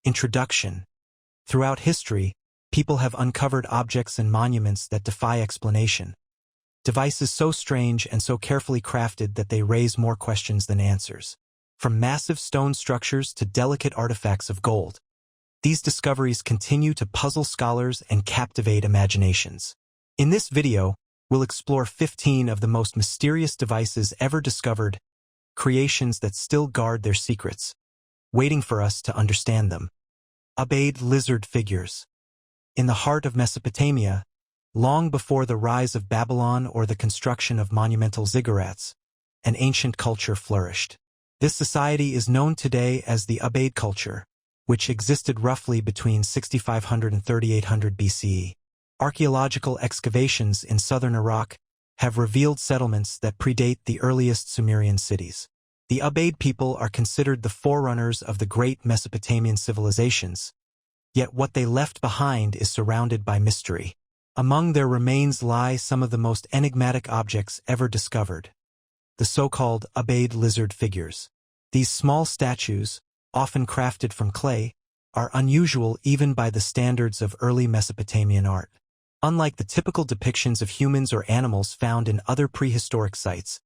Introduction. Throughout history, people have uncovered objects and monuments that defy explanation. Devices so strange and so carefully crafted that they raise more questions than answers. From massive stone structures to delicate artifacts of gold, these discoveries continue to puzzle scholars and captivate imaginations. In this video, we'll explore 15 of the most mysterious devices ever discovered, creations that still guard their secrets, waiting for us to understand them. Ubaid lizard figures. In the heart of Mesopotamia, long before the rise of Babylon or the construction of monumental ziggurats, an ancient culture flourished. This society is known today as the Ubaid culture, which existed roughly between 6500 and 3800 BCE. Archaeological excavations in southern Iraq have revealed settlements that predate the earliest Sumerian cities. The Ubaid people are considered the forerunners of the great Mesopotamian civilizations, yet what they left behind is surrounded by mystery. Among their remains lie some of the most enigmatic objects ever discovered, the so-called Ubaid lizard figures. These small statues, often crafted from clay, are unusual even by the standards of early Mesopotamian art. Unlike the typical depictions of humans or animals found in other prehistoric sites,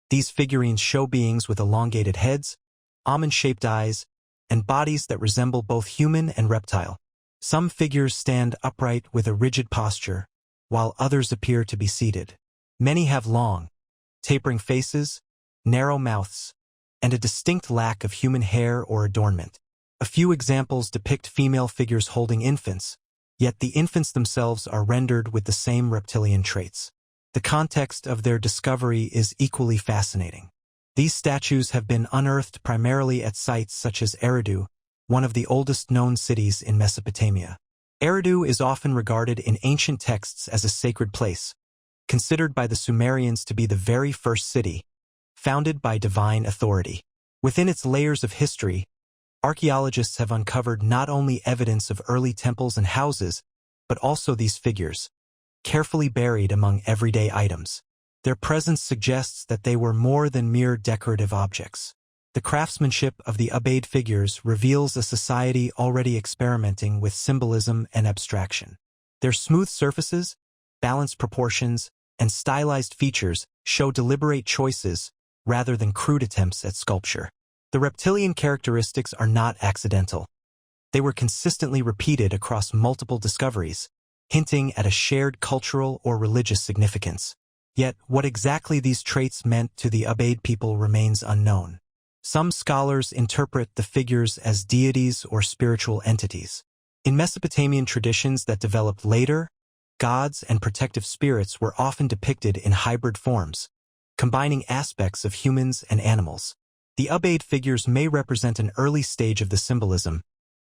these figurines show beings with elongated heads, almond-shaped eyes, and bodies that resemble both human and reptile. Some figures stand upright with a rigid posture, while others appear to be seated. Many have long, tapering faces, narrow mouths, and a distinct lack of human hair or adornment. A few examples depict female figures holding infants, yet the infants themselves are rendered with the same reptilian traits. The context of their discovery is equally fascinating. These statues have been unearthed primarily at sites such as Eridu, one of the oldest known cities in Mesopotamia. Eridu is often regarded in ancient texts as a sacred place, considered by the Sumerians to be the very first city, founded by divine authority. Within its layers of history, archaeologists have uncovered not only evidence of early temples and houses, but also these figures, carefully buried among everyday items. Their presence suggests that they were more than mere decorative objects. The craftsmanship of the Ubaid figures reveals a society already experimenting with symbolism and abstraction. Their smooth surfaces, balanced proportions, and stylized features show deliberate choices rather than crude attempts at sculpture. The reptilian characteristics are not accidental. They were consistently repeated across multiple discoveries, hinting at a shared cultural or religious significance. Yet, what exactly these traits meant to the Ubaid people remains unknown. Some scholars interpret the figures as deities or spiritual entities. In Mesopotamian traditions that developed later, gods and protective spirits were often depicted in hybrid forms, combining aspects of humans and animals. The Ubaid figures may represent an early stage of the symbolism,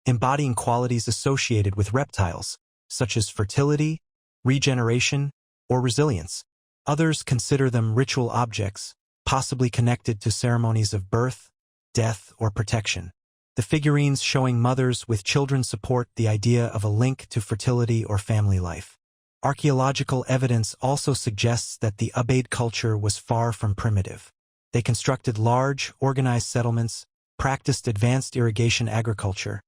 embodying qualities associated with reptiles, such as fertility, regeneration, or resilience. Others consider them ritual objects, possibly connected to ceremonies of birth, death, or protection. The figurines showing mothers with children support the idea of a link to fertility or family life. Archaeological evidence also suggests that the Ubaid culture was far from primitive. They constructed large, organized settlements, practiced advanced irrigation agriculture,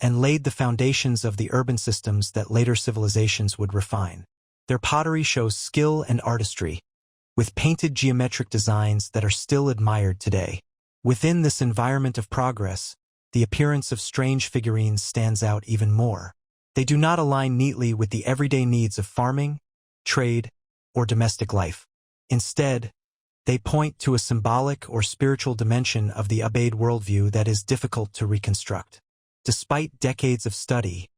and laid the foundations of the urban systems that later civilizations would refine. Their pottery shows skill and artistry, with painted geometric designs that are still admired today. Within this environment of progress, the appearance of strange figurines stands out even more. They do not align neatly with the everyday needs of farming, trade, or domestic life. Instead, they point to a symbolic or spiritual dimension of the Ubaid worldview that is difficult to reconstruct. Despite decades of study,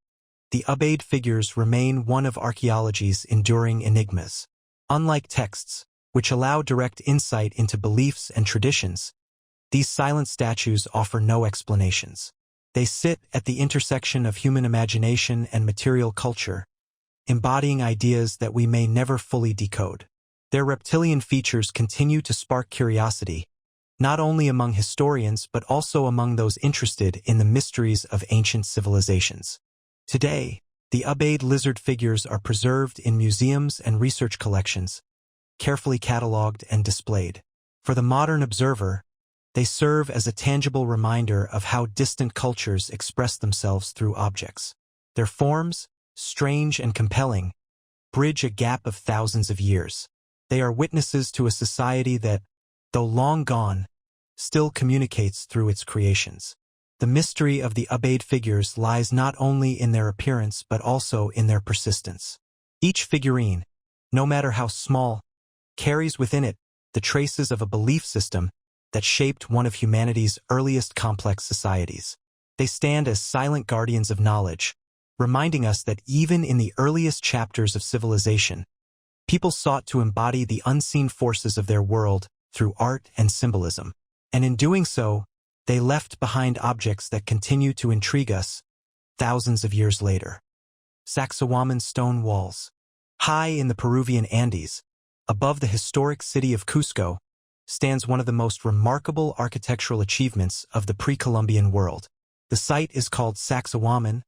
the Ubaid figures remain one of archaeology's enduring enigmas. Unlike texts, which allow direct insight into beliefs and traditions, these silent statues offer no explanations. They sit at the intersection of human imagination and material culture, embodying ideas that we may never fully decode. Their reptilian features continue to spark curiosity, not only among historians but also among those interested in the mysteries of ancient civilizations. Today, the Ubaid lizard figures are preserved in museums and research collections, carefully catalogued and displayed. For the modern observer, They serve as a tangible reminder of how distant cultures express themselves through objects. Their forms, strange and compelling, bridge a gap of thousands of years. They are witnesses to a society that, though long gone, still communicates through its creations. The mystery of the Ubaid figures lies not only in their appearance but also in their persistence. Each figurine, no matter how small, carries within it the traces of a belief system that shaped one of humanity's earliest complex societies. They stand as silent guardians of knowledge, reminding us that even in the earliest chapters of civilization, people sought to embody the unseen forces of their world through art and symbolism. And in doing so, they left behind objects that continue to intrigue us thousands of years later. Saksaywaman stone walls. High in the Peruvian Andes, above the historic city of Cusco, stands one of the most remarkable architectural achievements of the pre-Columbian world. The site is called Saksaywaman,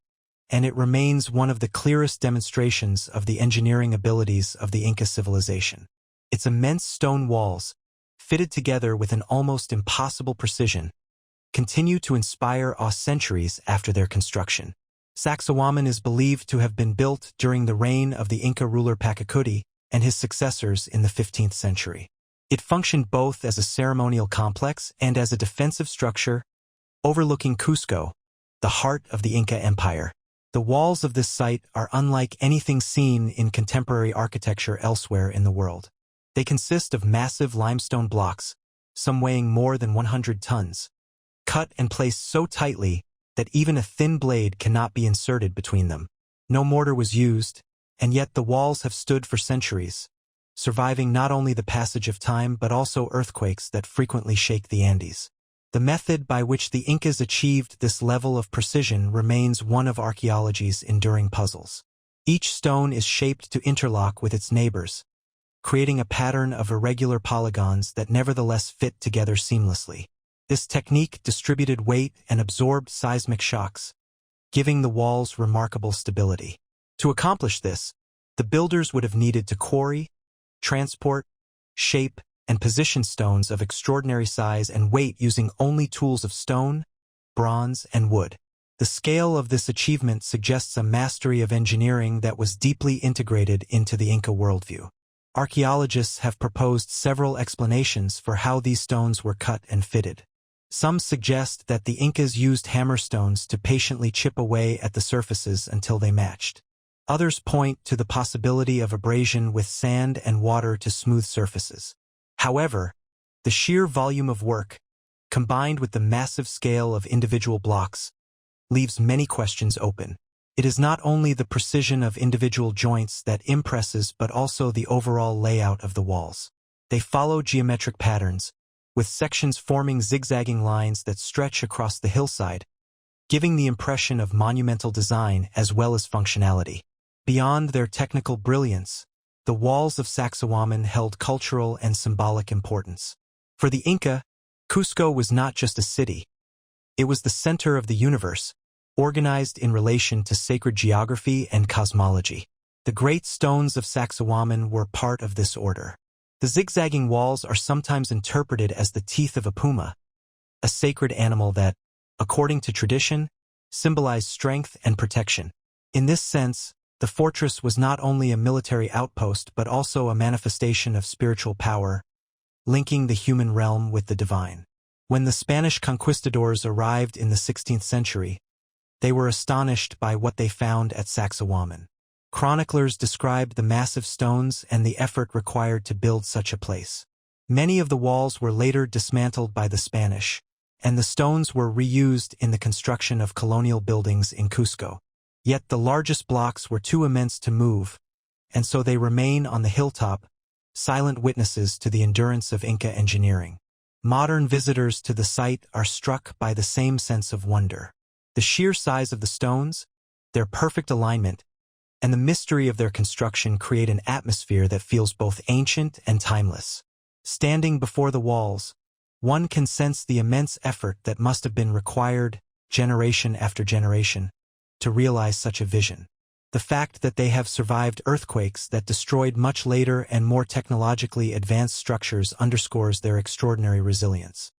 and it remains one of the clearest demonstrations of the engineering abilities of the Inca civilization. Its immense stone walls, fitted together with an almost impossible precision, continue to inspire awe centuries after their construction. Saksaywaman is believed to have been built during the reign of the Inca ruler Pachacuti and his successors in the 15th century. It functioned both as a ceremonial complex and as a defensive structure, overlooking Cusco, the heart of the Inca Empire. The walls of this site are unlike anything seen in contemporary architecture elsewhere in the world. They consist of massive limestone blocks, some weighing more than 100 tons, cut and placed so tightly that even a thin blade cannot be inserted between them. No mortar was used, and yet the walls have stood for centuries, surviving not only the passage of time but also earthquakes that frequently shake the Andes. The method by which the Incas achieved this level of precision remains one of archaeology's enduring puzzles. Each stone is shaped to interlock with its neighbors, creating a pattern of irregular polygons that nevertheless fit together seamlessly. This technique distributed weight and absorbed seismic shocks, giving the walls remarkable stability. To accomplish this, the builders would have needed to quarry, transport, shape, and position stones of extraordinary size and weight using only tools of stone, bronze, and wood. The scale of this achievement suggests a mastery of engineering that was deeply integrated into the Inca worldview. Archaeologists have proposed several explanations for how these stones were cut and fitted. Some suggest that the Incas used hammerstones to patiently chip away at the surfaces until they matched. Others point to the possibility of abrasion with sand and water to smooth surfaces. However, the sheer volume of work, combined with the massive scale of individual blocks, leaves many questions open. It is not only the precision of individual joints that impresses but also the overall layout of the walls. They follow geometric patterns, with sections forming zigzagging lines that stretch across the hillside, giving the impression of monumental design as well as functionality. Beyond their technical brilliance, the walls of Saksaywaman held cultural and symbolic importance. For the Inca, Cusco was not just a city. It was the center of the universe, organized in relation to sacred geography and cosmology. The great stones of Saksaywaman were part of this order. The zigzagging walls are sometimes interpreted as the teeth of a puma, a sacred animal that, according to tradition, symbolized strength and protection. In this sense, the fortress was not only a military outpost but also a manifestation of spiritual power, linking the human realm with the divine. When the Spanish conquistadors arrived in the 16th century, they were astonished by what they found at Saksaywaman. Chroniclers described the massive stones and the effort required to build such a place. Many of the walls were later dismantled by the Spanish, and the stones were reused in the construction of colonial buildings in Cusco. Yet the largest blocks were too immense to move, and so they remain on the hilltop, silent witnesses to the endurance of Inca engineering. Modern visitors to the site are struck by the same sense of wonder. The sheer size of the stones, their perfect alignment, and the mystery of their construction create an atmosphere that feels both ancient and timeless. Standing before the walls, one can sense the immense effort that must have been required, generation after generation, to realize such a vision. The fact that they have survived earthquakes that destroyed much later and more technologically advanced structures underscores their extraordinary resilience.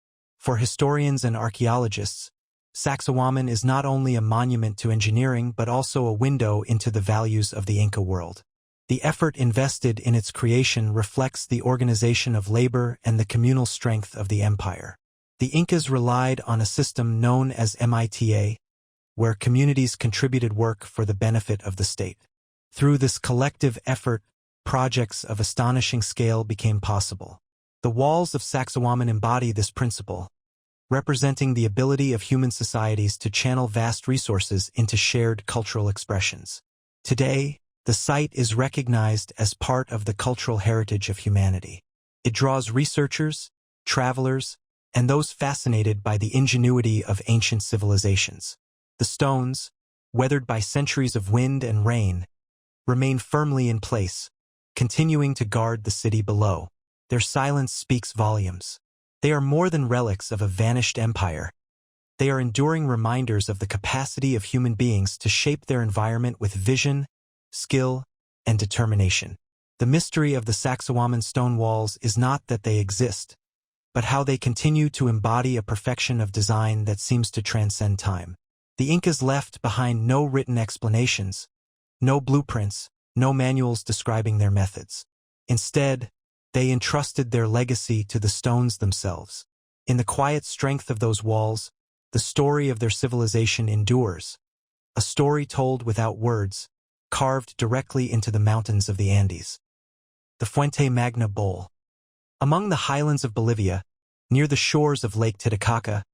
For historians and archaeologists, Saksaywaman is not only a monument to engineering but also a window into the values of the Inca world. The effort invested in its creation reflects the organization of labor and the communal strength of the empire. The Incas relied on a system known as MITA, where communities contributed work for the benefit of the state. Through this collective effort, projects of astonishing scale became possible. The walls of Saksaywaman embody this principle, representing the ability of human societies to channel vast resources into shared cultural expressions. Today, the site is recognized as part of the cultural heritage of humanity. It draws researchers, travelers, and those fascinated by the ingenuity of ancient civilizations. The stones, weathered by centuries of wind and rain, remain firmly in place, continuing to guard the city below. Their silence speaks volumes. They are more than relics of a vanished empire. They are enduring reminders of the capacity of human beings to shape their environment with vision, skill, and determination. The mystery of the Saksaywaman stone walls is not that they exist, but how they continue to embody a perfection of design that seems to transcend time. The Incas left behind no written explanations, no blueprints, no manuals describing their methods. Instead, they entrusted their legacy to the stones themselves. In the quiet strength of those walls, the story of their civilization endures, a story told without words, carved directly into the mountains of the Andes. The Fuente Magna Bowl. Among the highlands of Bolivia, near the shores of Lake Titicaca,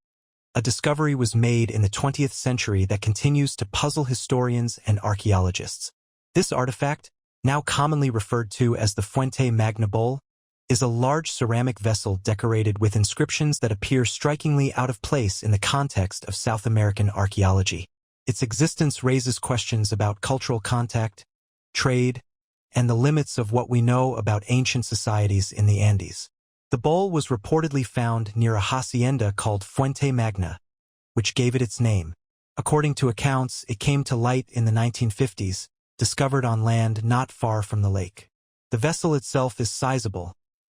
a discovery was made in the 20th century that continues to puzzle historians and archaeologists. This artifact, now commonly referred to as the Fuente Magna Bowl, is a large ceramic vessel decorated with inscriptions that appear strikingly out of place in the context of South American archaeology. Its existence raises questions about cultural contact, trade, and the limits of what we know about ancient societies in the Andes. The bowl was reportedly found near a hacienda called Fuente Magna, which gave it its name. According to accounts, it came to light in the 1950s, discovered on land not far from the lake. The vessel itself is sizable,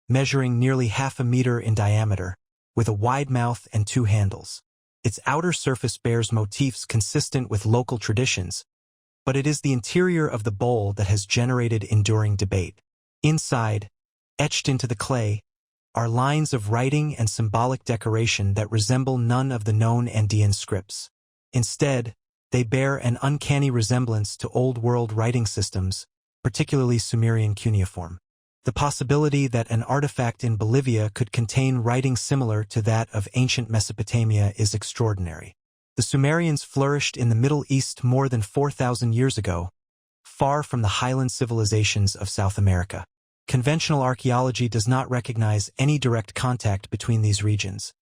measuring nearly half a meter in diameter, with a wide mouth and two handles. Its outer surface bears motifs consistent with local traditions, but it is the interior of the bowl that has generated enduring debate. Inside, etched into the clay, are lines of writing and symbolic decoration that resemble none of the known Andean scripts. Instead, they bear an uncanny resemblance to Old World writing systems, particularly Sumerian cuneiform. The possibility that an artifact in Bolivia could contain writing similar to that of ancient Mesopotamia is extraordinary. The Sumerians flourished in the Middle East more than 4,000 years ago, far from the highland civilizations of South America. Conventional archaeology does not recognize any direct contact between these regions,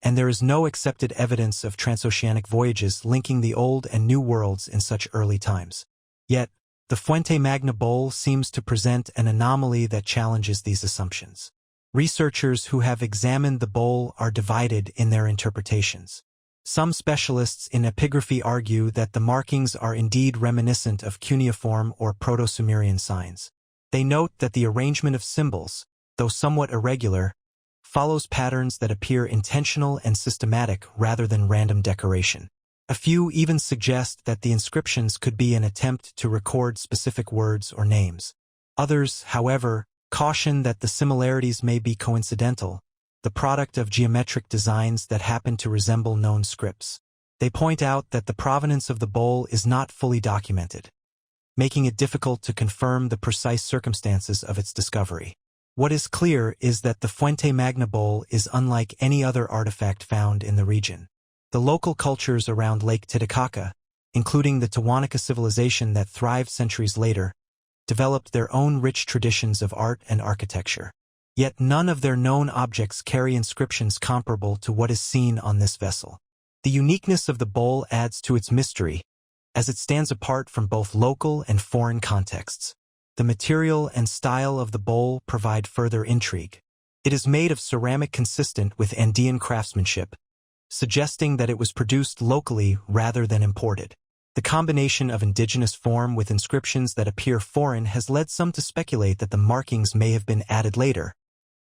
and there is no accepted evidence of transoceanic voyages linking the Old and New Worlds in such early times. Yet, the Fuente Magna Bowl seems to present an anomaly that challenges these assumptions. Researchers who have examined the bowl are divided in their interpretations. Some specialists in epigraphy argue that the markings are indeed reminiscent of cuneiform or Proto-Sumerian signs. They note that the arrangement of symbols, though somewhat irregular, follows patterns that appear intentional and systematic rather than random decoration. A few even suggest that the inscriptions could be an attempt to record specific words or names. Others, however, caution that the similarities may be coincidental, the product of geometric designs that happen to resemble known scripts. They point out that the provenance of the bowl is not fully documented, making it difficult to confirm the precise circumstances of its discovery. What is clear is that the Fuente Magna Bowl is unlike any other artifact found in the region. The local cultures around Lake Titicaca, including the Tiwanaku civilization that thrived centuries later, developed their own rich traditions of art and architecture. Yet none of their known objects carry inscriptions comparable to what is seen on this vessel. The uniqueness of the bowl adds to its mystery, as it stands apart from both local and foreign contexts. The material and style of the bowl provide further intrigue. It is made of ceramic consistent with Andean craftsmanship, suggesting that it was produced locally rather than imported. The combination of indigenous form with inscriptions that appear foreign has led some to speculate that the markings may have been added later,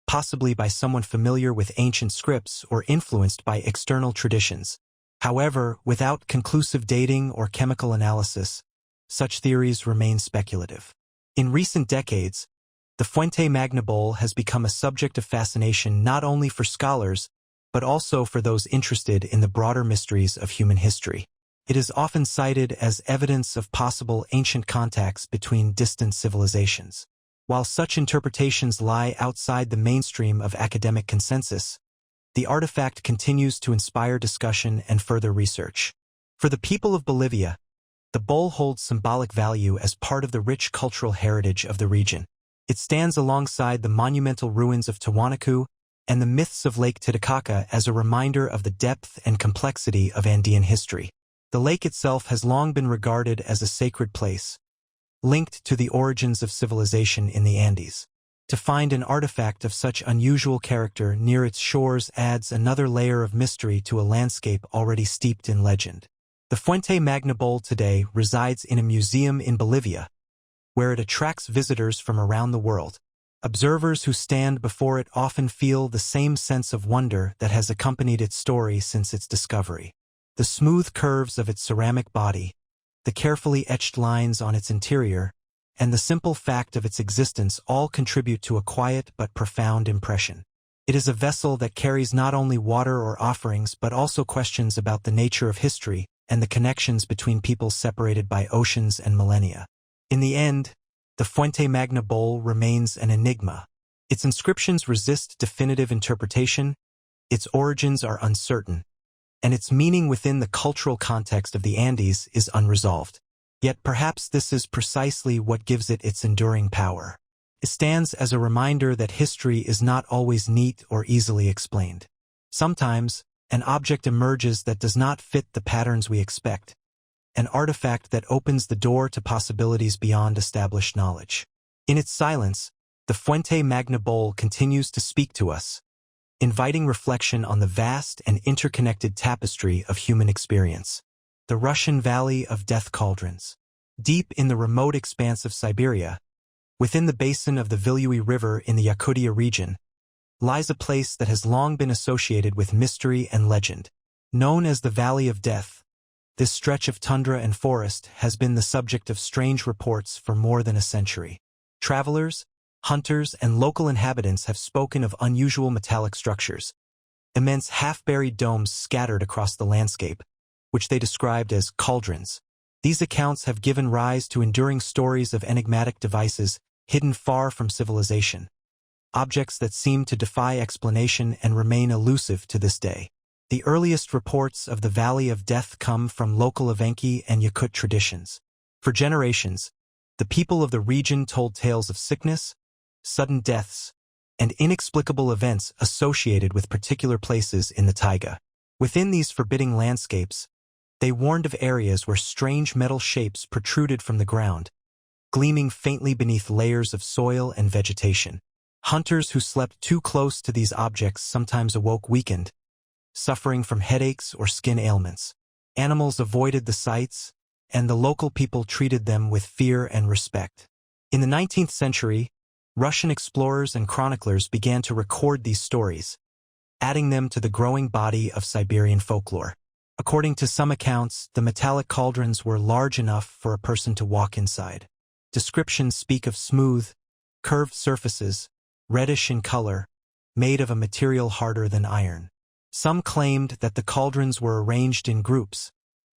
possibly by someone familiar with ancient scripts or influenced by external traditions. However, without conclusive dating or chemical analysis, such theories remain speculative. In recent decades, the Fuente Magna bowl has become a subject of fascination not only for scholars, but also for those interested in the broader mysteries of human history. It is often cited as evidence of possible ancient contacts between distant civilizations. While such interpretations lie outside the mainstream of academic consensus, the artifact continues to inspire discussion and further research. For the people of Bolivia, the bowl holds symbolic value as part of the rich cultural heritage of the region. It stands alongside the monumental ruins of Tiwanaku and the myths of Lake Titicaca as a reminder of the depth and complexity of Andean history. The lake itself has long been regarded as a sacred place, linked to the origins of civilization in the Andes. To find an artifact of such unusual character near its shores adds another layer of mystery to a landscape already steeped in legend. The Fuente Magna bowl today resides in a museum in Bolivia, where it attracts visitors from around the world. Observers who stand before it often feel the same sense of wonder that has accompanied its story since its discovery. The smooth curves of its ceramic body, the carefully etched lines on its interior, and the simple fact of its existence all contribute to a quiet but profound impression. It is a vessel that carries not only water or offerings but also questions about the nature of history and the connections between peoples separated by oceans and millennia. In the end, the Fuente Magna bowl remains an enigma. Its inscriptions resist definitive interpretation, its origins are uncertain, and its meaning within the cultural context of the Andes is unresolved. Yet perhaps this is precisely what gives it its enduring power. It stands as a reminder that history is not always neat or easily explained. Sometimes, an object emerges that does not fit the patterns we expect, an artifact that opens the door to possibilities beyond established knowledge. In its silence, the Fuente Magna bowl continues to speak to us, inviting reflection on the vast and interconnected tapestry of human experience. The Russian Valley of Death Cauldrons. Deep in the remote expanse of Siberia, within the basin of the Vilyuy River in the Yakutia region, lies a place that has long been associated with mystery and legend. Known as the Valley of Death, this stretch of tundra and forest has been the subject of strange reports for more than a century. Travelers, hunters, and local inhabitants have spoken of unusual metallic structures, immense half-buried domes scattered across the landscape, which they described as cauldrons. These accounts have given rise to enduring stories of enigmatic devices hidden far from civilization, objects that seem to defy explanation and remain elusive to this day. The earliest reports of the Valley of Death come from local Evenki and Yakut traditions. For generations, the people of the region told tales of sickness, sudden deaths, and inexplicable events associated with particular places in the taiga. Within these forbidding landscapes, they warned of areas where strange metal shapes protruded from the ground, gleaming faintly beneath layers of soil and vegetation. Hunters who slept too close to these objects sometimes awoke weakened, suffering from headaches or skin ailments. Animals avoided the sites, and the local people treated them with fear and respect. In the 19th century, Russian explorers and chroniclers began to record these stories, adding them to the growing body of Siberian folklore. According to some accounts, the metallic cauldrons were large enough for a person to walk inside. Descriptions speak of smooth, curved surfaces, reddish in color, made of a material harder than iron. Some claimed that the cauldrons were arranged in groups,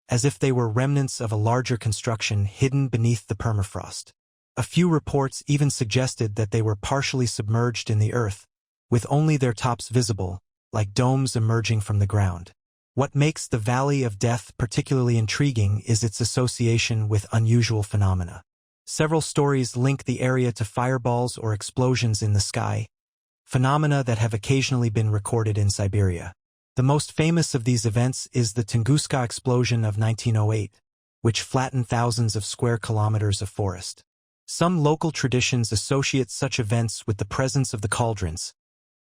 as if they were remnants of a larger construction hidden beneath the permafrost. A few reports even suggested that they were partially submerged in the earth, with only their tops visible, like domes emerging from the ground. What makes the Valley of Death particularly intriguing is its association with unusual phenomena. Several stories link the area to fireballs or explosions in the sky, phenomena that have occasionally been recorded in Siberia. The most famous of these events is the Tunguska explosion of 1908, which flattened thousands of square kilometers of forest. Some local traditions associate such events with the presence of the cauldrons,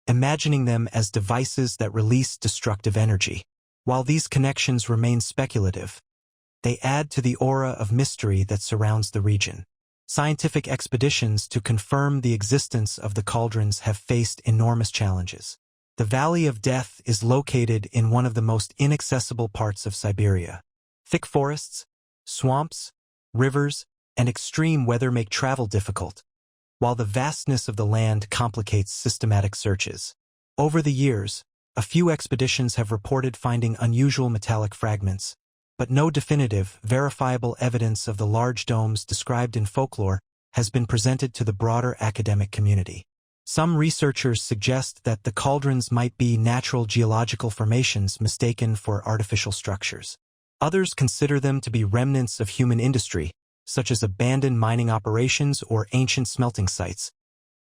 imagining them as devices that release destructive energy. While these connections remain speculative, they add to the aura of mystery that surrounds the region. Scientific expeditions to confirm the existence of the cauldrons have faced enormous challenges. The Valley of Death is located in one of the most inaccessible parts of Siberia. Thick forests, swamps, rivers, and extreme weather make travel difficult, while the vastness of the land complicates systematic searches. Over the years, a few expeditions have reported finding unusual metallic fragments, but no definitive, verifiable evidence of the large domes described in folklore has been presented to the broader academic community. Some researchers suggest that the cauldrons might be natural geological formations mistaken for artificial structures. Others consider them to be remnants of human industry, such as abandoned mining operations or ancient smelting sites,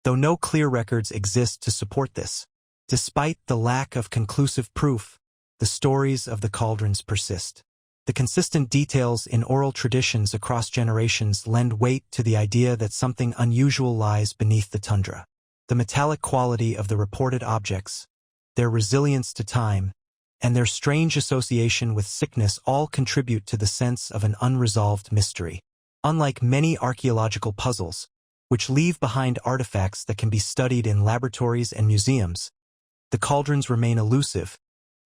though no clear records exist to support this. Despite the lack of conclusive proof, the stories of the cauldrons persist. The consistent details in oral traditions across generations lend weight to the idea that something unusual lies beneath the tundra. The metallic quality of the reported objects, their resilience to time, and their strange association with sickness all contribute to the sense of an unresolved mystery. Unlike many archaeological puzzles, which leave behind artifacts that can be studied in laboratories and museums, the cauldrons remain elusive,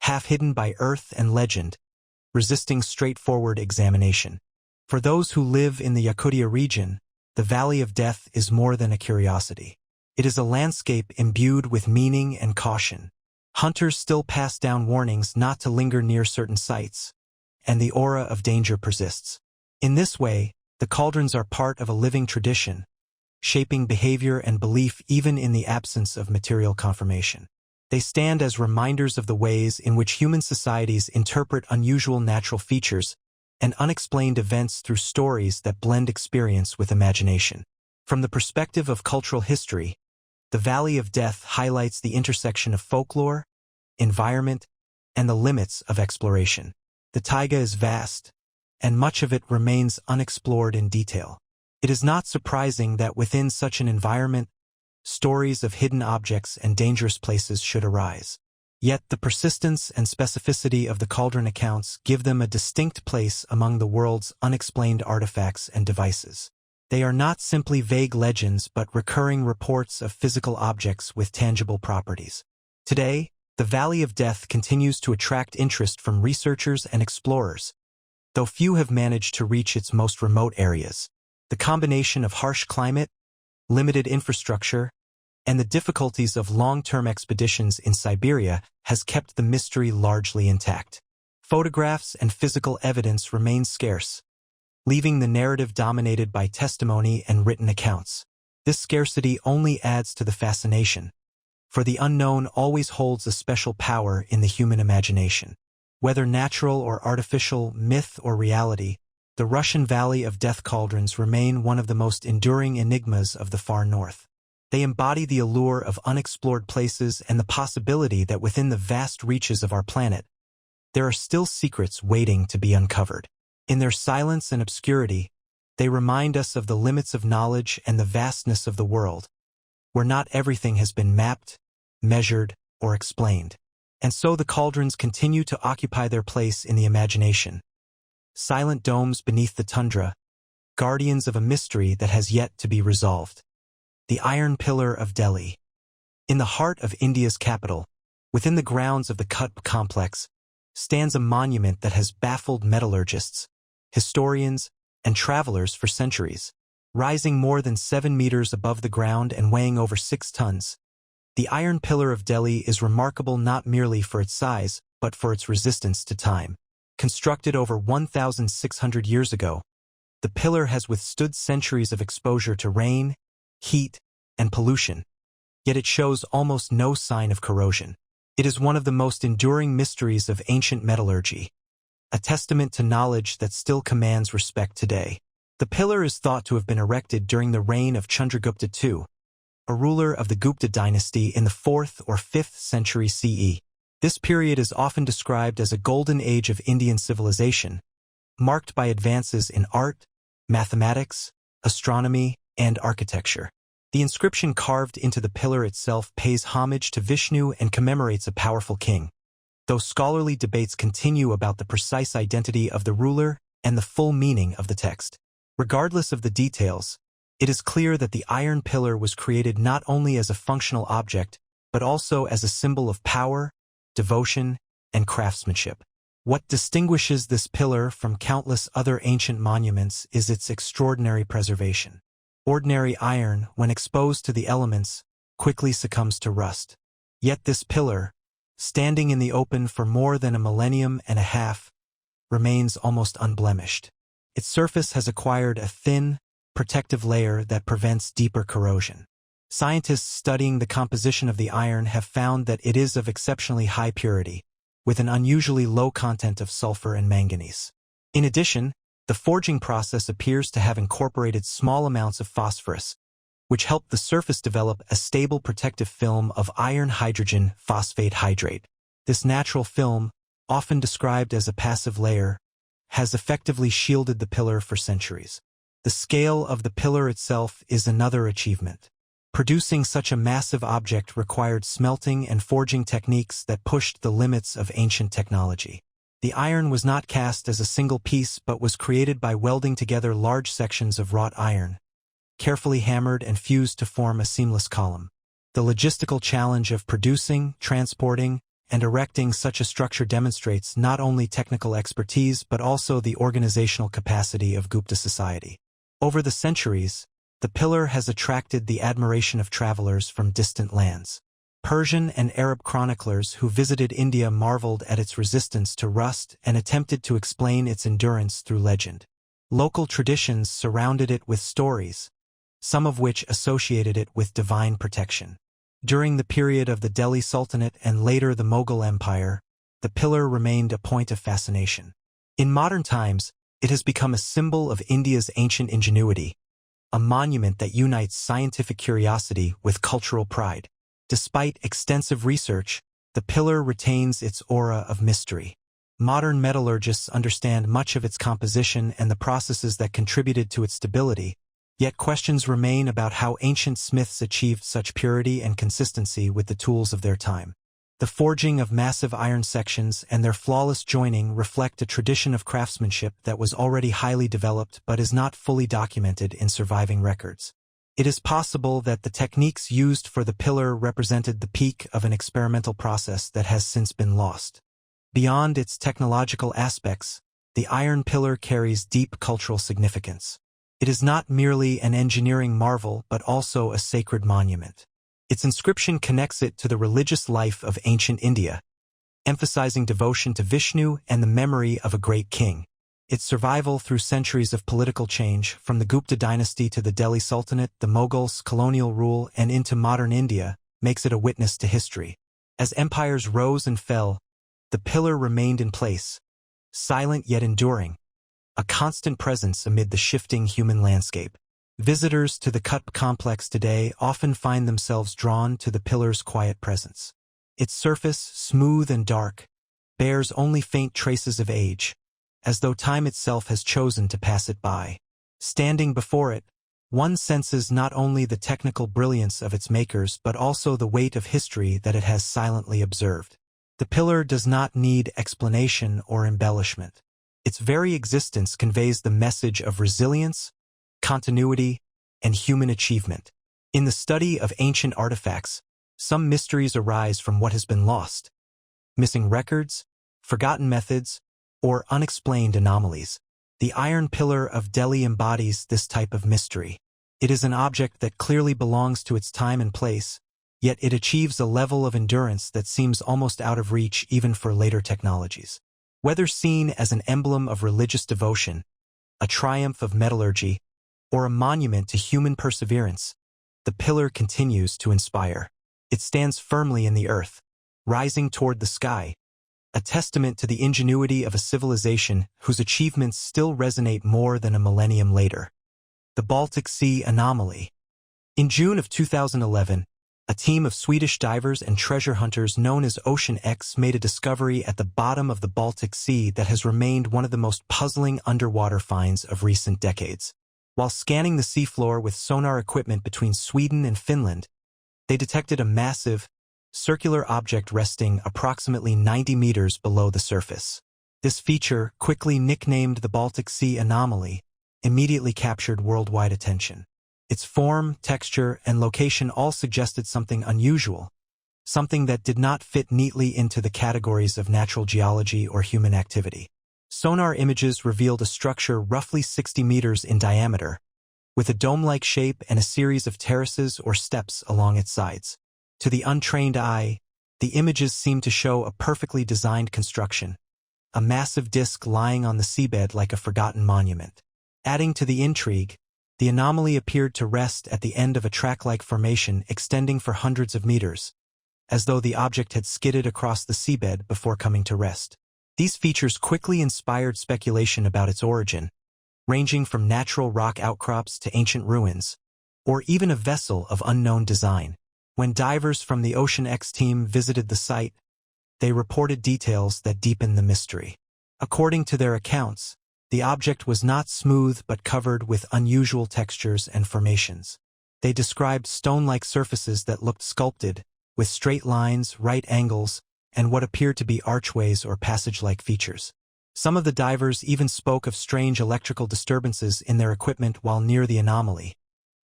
half hidden by earth and legend, resisting straightforward examination. For those who live in the Yakutia region, the Valley of Death is more than a curiosity. It is a landscape imbued with meaning and caution. Hunters still pass down warnings not to linger near certain sites, and the aura of danger persists. In this way, the cauldrons are part of a living tradition, shaping behavior and belief even in the absence of material confirmation. They stand as reminders of the ways in which human societies interpret unusual natural features and unexplained events through stories that blend experience with imagination. From the perspective of cultural history, the Valley of Death highlights the intersection of folklore, environment, and the limits of exploration. The taiga is vast, and much of it remains unexplored in detail. It is not surprising that within such an environment, stories of hidden objects and dangerous places should arise. Yet the persistence and specificity of the cauldron accounts give them a distinct place among the world's unexplained artifacts and devices. They are not simply vague legends but recurring reports of physical objects with tangible properties. Today, the Valley of Death continues to attract interest from researchers and explorers, though few have managed to reach its most remote areas. The combination of harsh climate, limited infrastructure, and the difficulties of long-term expeditions in Siberia has kept the mystery largely intact. Photographs and physical evidence remain scarce, leaving the narrative dominated by testimony and written accounts. This scarcity only adds to the fascination, for the unknown always holds a special power in the human imagination. Whether natural or artificial, myth or reality, the Russian Valley of Death cauldrons remain one of the most enduring enigmas of the far north. They embody the allure of unexplored places and the possibility that within the vast reaches of our planet, there are still secrets waiting to be uncovered. In their silence and obscurity, they remind us of the limits of knowledge and the vastness of the world, where not everything has been mapped, measured, or explained. And so the cauldrons continue to occupy their place in the imagination. Silent domes beneath the tundra, guardians of a mystery that has yet to be resolved. The Iron Pillar of Delhi. In the heart of India's capital, within the grounds of the Qutb complex, stands a monument that has baffled metallurgists, historians, and travelers for centuries. Rising more than 7 meters above the ground and weighing over 6 tons, the Iron Pillar of Delhi is remarkable not merely for its size, but for its resistance to time. Constructed over 1,600 years ago, the pillar has withstood centuries of exposure to rain, heat, and pollution, yet it shows almost no sign of corrosion. It is one of the most enduring mysteries of ancient metallurgy, a testament to knowledge that still commands respect today. The pillar is thought to have been erected during the reign of Chandragupta II, a ruler of the Gupta dynasty in the 4th or 5th century CE. This period is often described as a golden age of Indian civilization, marked by advances in art, mathematics, astronomy, and architecture. The inscription carved into the pillar itself pays homage to Vishnu and commemorates a powerful king, though scholarly debates continue about the precise identity of the ruler and the full meaning of the text. Regardless of the details, It is clear that the iron pillar was created not only as a functional object, but also as a symbol of power, devotion, and craftsmanship. What distinguishes this pillar from countless other ancient monuments is its extraordinary preservation. Ordinary iron, when exposed to the elements, quickly succumbs to rust. Yet this pillar, standing in the open for more than a millennium and a half, remains almost unblemished. Its surface has acquired a thin, protective layer that prevents deeper corrosion. Scientists studying the composition of the iron have found that it is of exceptionally high purity, with an unusually low content of sulfur and manganese. In addition, the forging process appears to have incorporated small amounts of phosphorus, which help the surface develop a stable protective film of iron hydrogen phosphate hydrate. This natural film, often described as a passive layer, has effectively shielded the pillar for centuries. The scale of the pillar itself is another achievement. Producing such a massive object required smelting and forging techniques that pushed the limits of ancient technology. The iron was not cast as a single piece but was created by welding together large sections of wrought iron, carefully hammered and fused to form a seamless column. The logistical challenge of producing, transporting, and erecting such a structure demonstrates not only technical expertise but also the organizational capacity of Gupta society. Over the centuries, the pillar has attracted the admiration of travelers from distant lands. Persian and Arab chroniclers who visited India marveled at its resistance to rust and attempted to explain its endurance through legend. Local traditions surrounded it with stories, some of which associated it with divine protection. During the period of the Delhi Sultanate and later the Mughal Empire, the pillar remained a point of fascination. In modern times, it has become a symbol of India's ancient ingenuity, a monument that unites scientific curiosity with cultural pride. Despite extensive research, the pillar retains its aura of mystery. Modern metallurgists understand much of its composition and the processes that contributed to its stability, yet questions remain about how ancient smiths achieved such purity and consistency with the tools of their time. The forging of massive iron sections and their flawless joining reflect a tradition of craftsmanship that was already highly developed but is not fully documented in surviving records. It is possible that the techniques used for the pillar represented the peak of an experimental process that has since been lost. Beyond its technological aspects, the iron pillar carries deep cultural significance. It is not merely an engineering marvel but also a sacred monument. Its inscription connects it to the religious life of ancient India, emphasizing devotion to Vishnu and the memory of a great king. Its survival through centuries of political change, from the Gupta dynasty to the Delhi Sultanate, the Mughals' colonial rule, and into modern India, makes it a witness to history. As empires rose and fell, the pillar remained in place, silent yet enduring, a constant presence amid the shifting human landscape. Visitors to the Qutb complex today often find themselves drawn to the pillar's quiet presence. Its surface, smooth and dark, bears only faint traces of age, as though time itself has chosen to pass it by. Standing before it, one senses not only the technical brilliance of its makers but also the weight of history that it has silently observed. The pillar does not need explanation or embellishment. Its very existence conveys the message of resilience, continuity, and human achievement. In the study of ancient artifacts, some mysteries arise from what has been lost: missing records, forgotten methods, or unexplained anomalies. The iron pillar of Delhi embodies this type of mystery. It is an object that clearly belongs to its time and place, yet it achieves a level of endurance that seems almost out of reach even for later technologies. Whether seen as an emblem of religious devotion, a triumph of metallurgy, or a monument to human perseverance, the pillar continues to inspire. It stands firmly in the earth, rising toward the sky, a testament to the ingenuity of a civilization whose achievements still resonate more than a millennium later. The Baltic Sea Anomaly. In June of 2011, a team of Swedish divers and treasure hunters known as Ocean X made a discovery at the bottom of the Baltic Sea that has remained one of the most puzzling underwater finds of recent decades. While scanning the seafloor with sonar equipment between Sweden and Finland, they detected a massive, circular object resting approximately 90 meters below the surface. This feature, quickly nicknamed the Baltic Sea Anomaly, immediately captured worldwide attention. Its form, texture, and location all suggested something unusual, something that did not fit neatly into the categories of natural geology or human activity. Sonar images revealed a structure roughly 60 meters in diameter, with a dome-like shape and a series of terraces or steps along its sides. To the untrained eye, the images seemed to show a perfectly designed construction, a massive disk lying on the seabed like a forgotten monument. Adding to the intrigue, the anomaly appeared to rest at the end of a track-like formation extending for hundreds of meters, as though the object had skidded across the seabed before coming to rest. These features quickly inspired speculation about its origin, ranging from natural rock outcrops to ancient ruins, or even a vessel of unknown design. When divers from the Ocean X team visited the site, they reported details that deepened the mystery. According to their accounts, the object was not smooth but covered with unusual textures and formations. They described stone-like surfaces that looked sculpted, with straight lines, right angles, and what appeared to be archways or passage-like features. Some of the divers even spoke of strange electrical disturbances in their equipment while near the anomaly,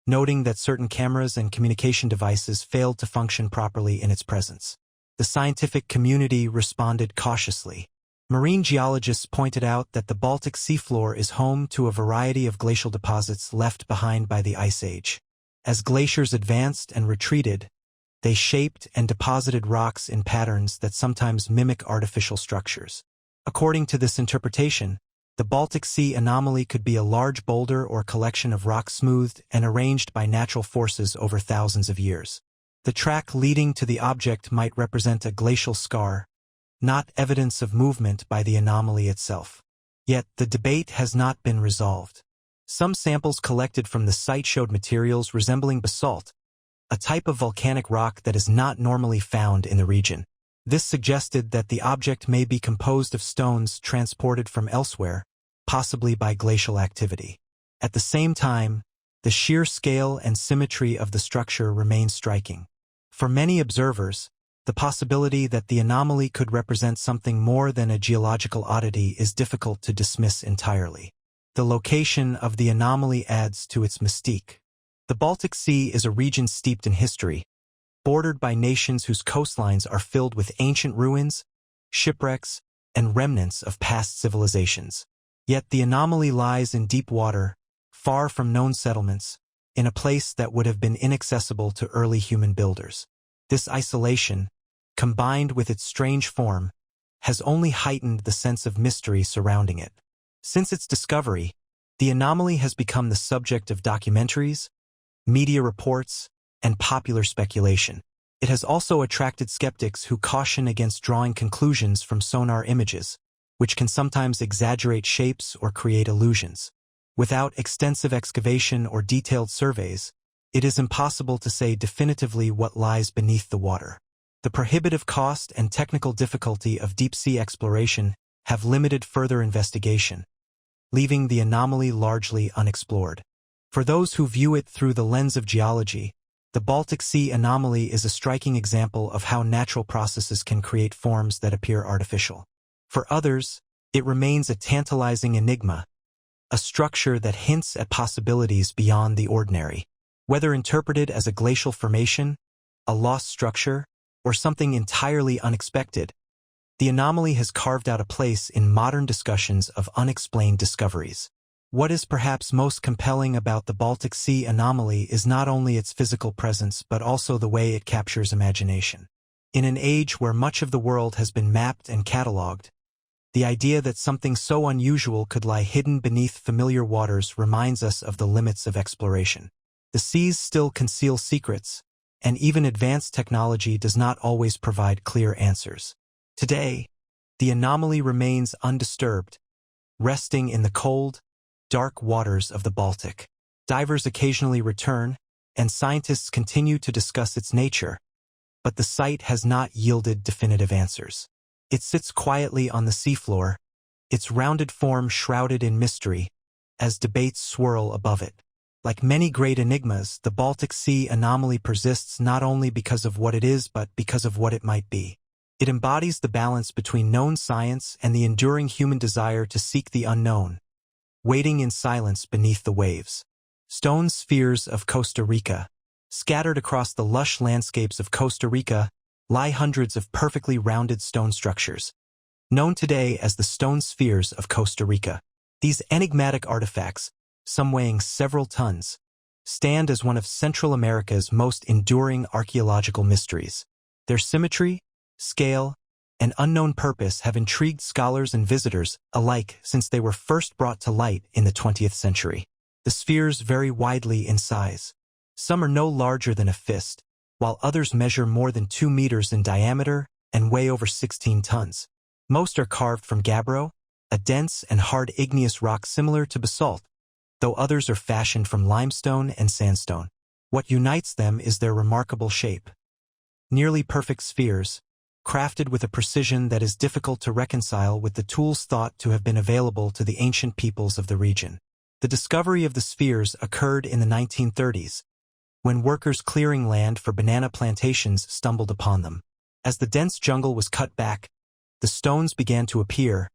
noting that certain cameras and communication devices failed to function properly in its presence. The scientific community responded cautiously. Marine geologists pointed out that the Baltic seafloor is home to a variety of glacial deposits left behind by the Ice Age. As glaciers advanced and retreated, they shaped and deposited rocks in patterns that sometimes mimic artificial structures. According to this interpretation, the Baltic Sea Anomaly could be a large boulder or collection of rock smoothed and arranged by natural forces over thousands of years. The track leading to the object might represent a glacial scar, not evidence of movement by the anomaly itself. Yet the debate has not been resolved. Some samples collected from the site showed materials resembling basalt, a type of volcanic rock that is not normally found in the region. This suggested that the object may be composed of stones transported from elsewhere, possibly by glacial activity. At the same time, the sheer scale and symmetry of the structure remain striking. For many observers, the possibility that the anomaly could represent something more than a geological oddity is difficult to dismiss entirely. The location of the anomaly adds to its mystique. The Baltic Sea is a region steeped in history, bordered by nations whose coastlines are filled with ancient ruins, shipwrecks, and remnants of past civilizations. Yet the anomaly lies in deep water, far from known settlements, in a place that would have been inaccessible to early human builders. This isolation, combined with its strange form, has only heightened the sense of mystery surrounding it. Since its discovery, the anomaly has become the subject of documentaries, media reports, and popular speculation. It has also attracted skeptics who caution against drawing conclusions from sonar images, which can sometimes exaggerate shapes or create illusions. Without extensive excavation or detailed surveys, it is impossible to say definitively what lies beneath the water. The prohibitive cost and technical difficulty of deep-sea exploration have limited further investigation, leaving the anomaly largely unexplored. For those who view it through the lens of geology, the Baltic Sea Anomaly is a striking example of how natural processes can create forms that appear artificial. For others, it remains a tantalizing enigma, a structure that hints at possibilities beyond the ordinary. Whether interpreted as a glacial formation, a lost structure, or something entirely unexpected, the anomaly has carved out a place in modern discussions of unexplained discoveries. What is perhaps most compelling about the Baltic Sea Anomaly is not only its physical presence but also the way it captures imagination. In an age where much of the world has been mapped and catalogued, the idea that something so unusual could lie hidden beneath familiar waters reminds us of the limits of exploration. The seas still conceal secrets, and even advanced technology does not always provide clear answers. Today, the anomaly remains undisturbed, resting in the cold, dark waters of the Baltic. Divers occasionally return, and scientists continue to discuss its nature, but the site has not yielded definitive answers. It sits quietly on the seafloor, its rounded form shrouded in mystery, as debates swirl above it. Like many great enigmas, the Baltic Sea Anomaly persists not only because of what it is but because of what it might be. It embodies the balance between known science and the enduring human desire to seek the unknown, waiting in silence beneath the waves. Stone spheres of Costa Rica. Scattered across the lush landscapes of Costa Rica lie hundreds of perfectly rounded stone structures, known today as the stone spheres of Costa Rica. These enigmatic artifacts, some weighing several tons, stand as one of Central America's most enduring archaeological mysteries. Their symmetry, scale, and unknown purpose have intrigued scholars and visitors alike since they were first brought to light in the 20th century. The spheres vary widely in size. Some are no larger than a fist, while others measure more than 2 meters in diameter and weigh over 16 tons. Most are carved from gabbro, a dense and hard igneous rock similar to basalt, though others are fashioned from limestone and sandstone. What unites them is their remarkable shape. Nearly perfect spheres, crafted with a precision that is difficult to reconcile with the tools thought to have been available to the ancient peoples of the region. The discovery of the spheres occurred in the 1930s, when workers clearing land for banana plantations stumbled upon them. As the dense jungle was cut back, the stones began to appear,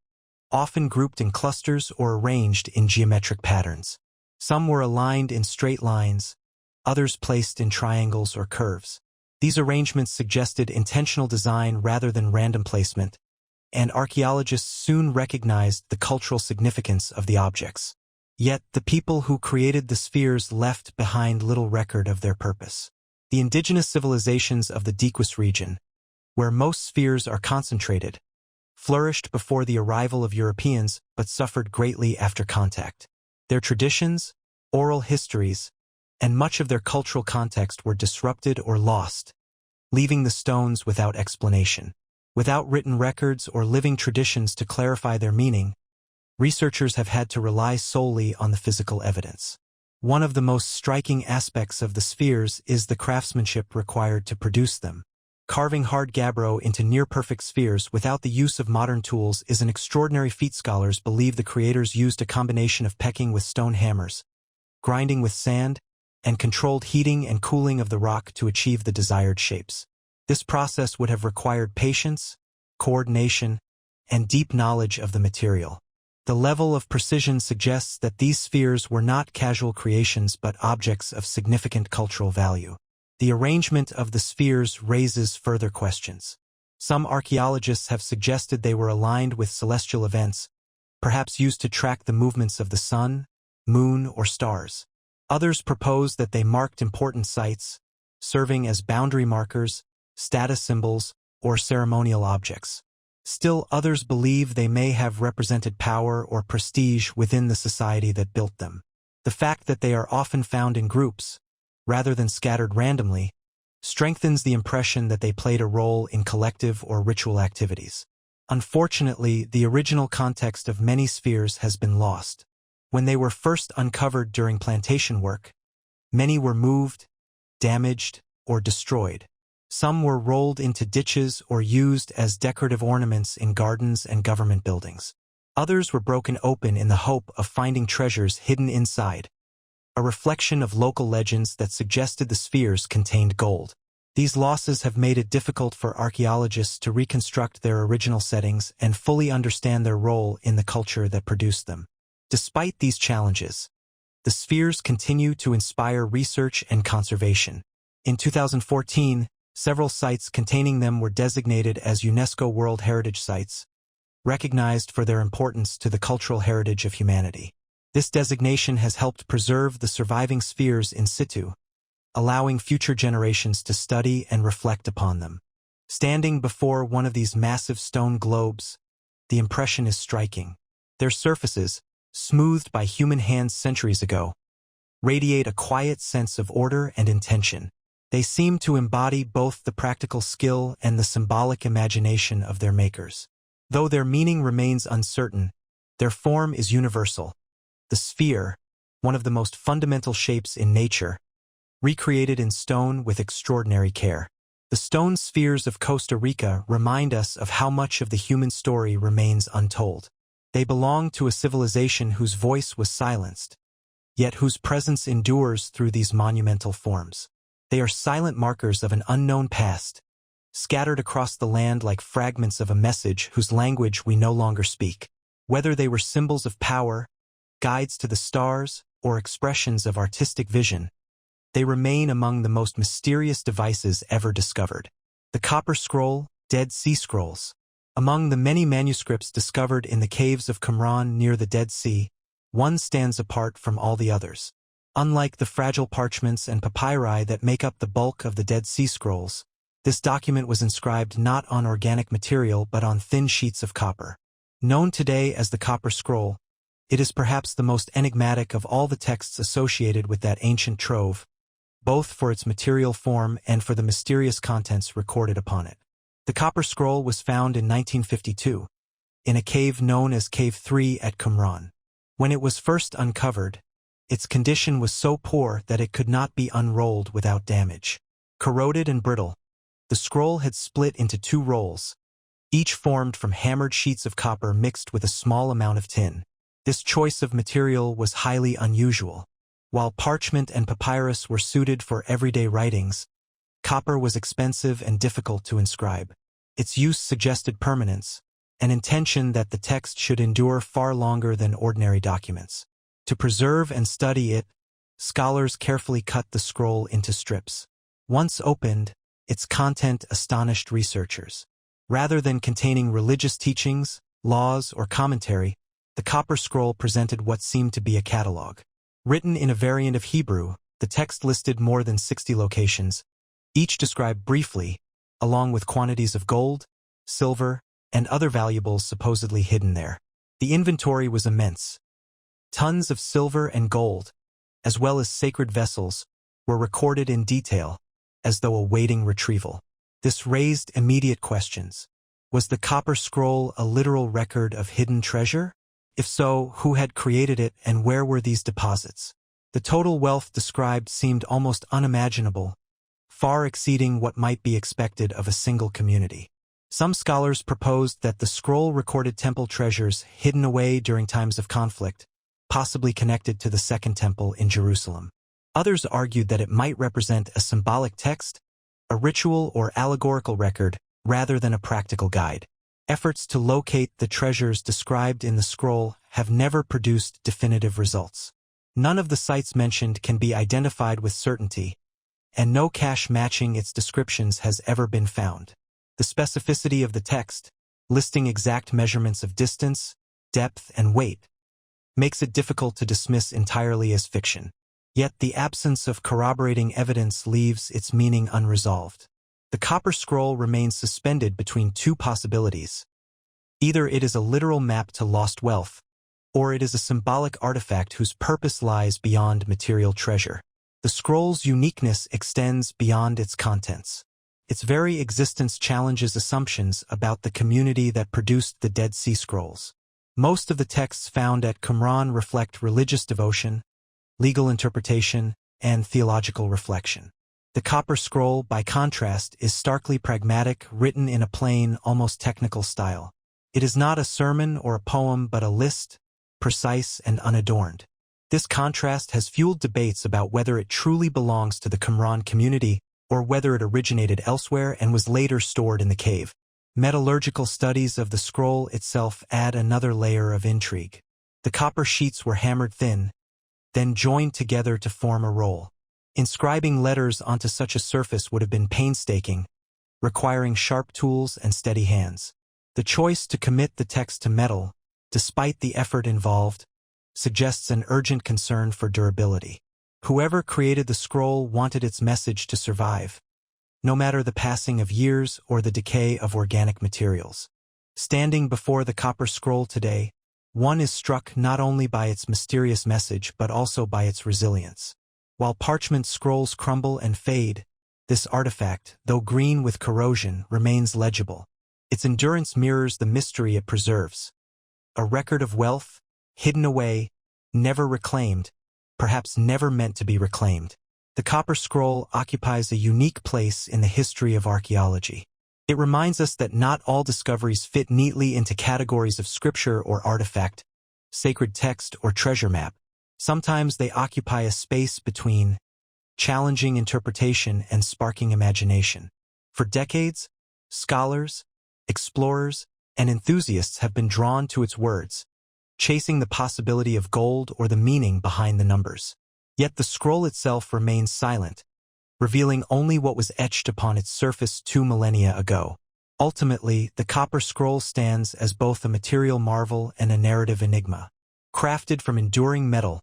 often grouped in clusters or arranged in geometric patterns. Some were aligned in straight lines, others placed in triangles or curves. These arrangements suggested intentional design rather than random placement, and archaeologists soon recognized the cultural significance of the objects. Yet, the people who created the spheres left behind little record of their purpose. The indigenous civilizations of the Diquis region, where most spheres are concentrated, flourished before the arrival of Europeans but suffered greatly after contact. Their traditions, oral histories, and much of their cultural context were disrupted or lost, leaving the stones without explanation. Without written records or living traditions to clarify their meaning, researchers have had to rely solely on the physical evidence. One of the most striking aspects of the spheres is the craftsmanship required to produce them. Carving hard gabbro into near-perfect spheres without the use of modern tools is an extraordinary feat. Scholars believe the creators used a combination of pecking with stone hammers, grinding with sand, and controlled heating and cooling of the rock to achieve the desired shapes. This process would have required patience, coordination, and deep knowledge of the material. The level of precision suggests that these spheres were not casual creations but objects of significant cultural value. The arrangement of the spheres raises further questions. Some archaeologists have suggested they were aligned with celestial events, perhaps used to track the movements of the sun, moon, or stars. Others propose that they marked important sites, serving as boundary markers, status symbols, or ceremonial objects. Still, others believe they may have represented power or prestige within the society that built them. The fact that they are often found in groups, rather than scattered randomly, strengthens the impression that they played a role in collective or ritual activities. Unfortunately, the original context of many spheres has been lost. When they were first uncovered during plantation work, many were moved, damaged, or destroyed. Some were rolled into ditches or used as decorative ornaments in gardens and government buildings. Others were broken open in the hope of finding treasures hidden inside, a reflection of local legends that suggested the spheres contained gold. These losses have made it difficult for archaeologists to reconstruct their original settings and fully understand their role in the culture that produced them. Despite these challenges, the spheres continue to inspire research and conservation. In 2014, several sites containing them were designated as UNESCO World Heritage Sites, recognized for their importance to the cultural heritage of humanity. This designation has helped preserve the surviving spheres in situ, allowing future generations to study and reflect upon them. Standing before one of these massive stone globes, the impression is striking. Their surfaces, smoothed by human hands centuries ago, radiate a quiet sense of order and intention. They seem to embody both the practical skill and the symbolic imagination of their makers. Though their meaning remains uncertain, their form is universal. The sphere, one of the most fundamental shapes in nature, recreated in stone with extraordinary care. The stone spheres of Costa Rica remind us of how much of the human story remains untold. They belong to a civilization whose voice was silenced, yet whose presence endures through these monumental forms. They are silent markers of an unknown past, scattered across the land like fragments of a message whose language we no longer speak. Whether they were symbols of power, guides to the stars, or expressions of artistic vision, they remain among the most mysterious devices ever discovered. The Copper Scroll, Dead Sea Scrolls. Among the many manuscripts discovered in the caves of Qumran near the Dead Sea, one stands apart from all the others. Unlike the fragile parchments and papyri that make up the bulk of the Dead Sea Scrolls, this document was inscribed not on organic material but on thin sheets of copper. Known today as the Copper Scroll, it is perhaps the most enigmatic of all the texts associated with that ancient trove, both for its material form and for the mysterious contents recorded upon it. The Copper Scroll was found in 1952, in a cave known as Cave 3 at Qumran. When it was first uncovered, its condition was so poor that it could not be unrolled without damage. Corroded and brittle, the scroll had split into two rolls, each formed from hammered sheets of copper mixed with a small amount of tin. This choice of material was highly unusual. While parchment and papyrus were suited for everyday writings, copper was expensive and difficult to inscribe. Its use suggested permanence, an intention that the text should endure far longer than ordinary documents. To preserve and study it, scholars carefully cut the scroll into strips. Once opened, its content astonished researchers. Rather than containing religious teachings, laws, or commentary, the Copper Scroll presented what seemed to be a catalog. Written in a variant of Hebrew, the text listed more than 60 locations, each described briefly, along with quantities of gold, silver, and other valuables supposedly hidden there. The inventory was immense. Tons of silver and gold, as well as sacred vessels, were recorded in detail, as though awaiting retrieval. This raised immediate questions. Was the Copper Scroll a literal record of hidden treasure? If so, who had created it and where were these deposits? The total wealth described seemed almost unimaginable, far exceeding what might be expected of a single community. Some scholars proposed that the scroll recorded temple treasures hidden away during times of conflict, possibly connected to the Second Temple in Jerusalem. Others argued that it might represent a symbolic text, a ritual or allegorical record, rather than a practical guide. Efforts to locate the treasures described in the scroll have never produced definitive results. None of the sites mentioned can be identified with certainty, and no cache matching its descriptions has ever been found. The specificity of the text, listing exact measurements of distance, depth, and weight, makes it difficult to dismiss entirely as fiction. Yet the absence of corroborating evidence leaves its meaning unresolved. The Copper Scroll remains suspended between two possibilities. Either it is a literal map to lost wealth, or it is a symbolic artifact whose purpose lies beyond material treasure. The scroll's uniqueness extends beyond its contents. Its very existence challenges assumptions about the community that produced the Dead Sea Scrolls. Most of the texts found at Qumran reflect religious devotion, legal interpretation, and theological reflection. The Copper Scroll, by contrast, is starkly pragmatic, written in a plain, almost technical style. It is not a sermon or a poem but a list, precise and unadorned. This contrast has fueled debates about whether it truly belongs to the Qumran community or whether it originated elsewhere and was later stored in the cave. Metallurgical studies of the scroll itself add another layer of intrigue. The copper sheets were hammered thin, then joined together to form a roll. Inscribing letters onto such a surface would have been painstaking, requiring sharp tools and steady hands. The choice to commit the text to metal, despite the effort involved, suggests an urgent concern for durability. Whoever created the scroll wanted its message to survive, no matter the passing of years or the decay of organic materials. Standing before the copper scroll today, one is struck not only by its mysterious message but also by its resilience. While parchment scrolls crumble and fade, this artifact, though green with corrosion, remains legible. Its endurance mirrors the mystery it preserves. A record of wealth, hidden away, never reclaimed, perhaps never meant to be reclaimed. The copper scroll occupies a unique place in the history of archaeology. It reminds us that not all discoveries fit neatly into categories of scripture or artifact, sacred text or treasure map. Sometimes they occupy a space between challenging interpretation and sparking imagination. For decades, scholars, explorers, and enthusiasts have been drawn to its words, chasing the possibility of gold or the meaning behind the numbers. Yet the scroll itself remains silent, revealing only what was etched upon its surface 2 millennia ago. Ultimately, the copper scroll stands as both a material marvel and a narrative enigma. Crafted from enduring metal,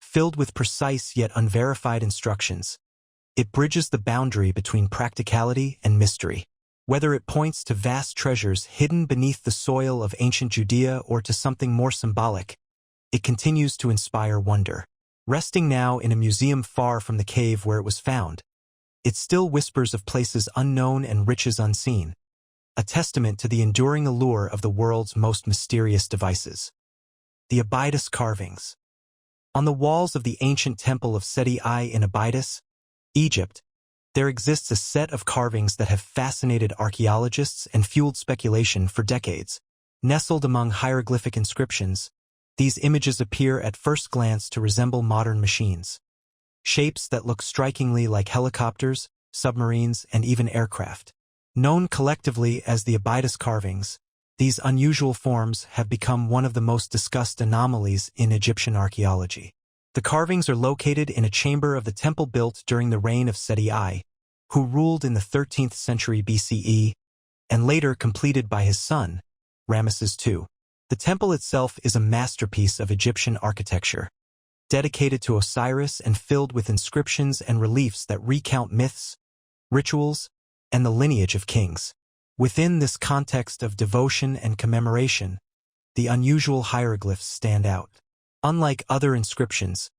filled with precise yet unverified instructions, it bridges the boundary between practicality and mystery. Whether it points to vast treasures hidden beneath the soil of ancient Judea or to something more symbolic, it continues to inspire wonder. Resting now in a museum far from the cave where it was found, it still whispers of places unknown and riches unseen, a testament to the enduring allure of the world's most mysterious devices. The Abydos Carvings. On the walls of the ancient temple of Seti I in Abydos, Egypt, there exists a set of carvings that have fascinated archaeologists and fueled speculation for decades. Nestled among hieroglyphic inscriptions, these images appear at first glance to resemble modern machines. Shapes that look strikingly like helicopters, submarines, and even aircraft. Known collectively as the Abydos Carvings, these unusual forms have become one of the most discussed anomalies in Egyptian archaeology. The carvings are located in a chamber of the temple built during the reign of Seti I, who ruled in the 13th century BCE, and later completed by his son, Ramesses II. The temple itself is a masterpiece of Egyptian architecture, dedicated to Osiris and filled with inscriptions and reliefs that recount myths, rituals, and the lineage of kings. Within this context of devotion and commemoration, the unusual hieroglyphs stand out. Unlike other inscriptions,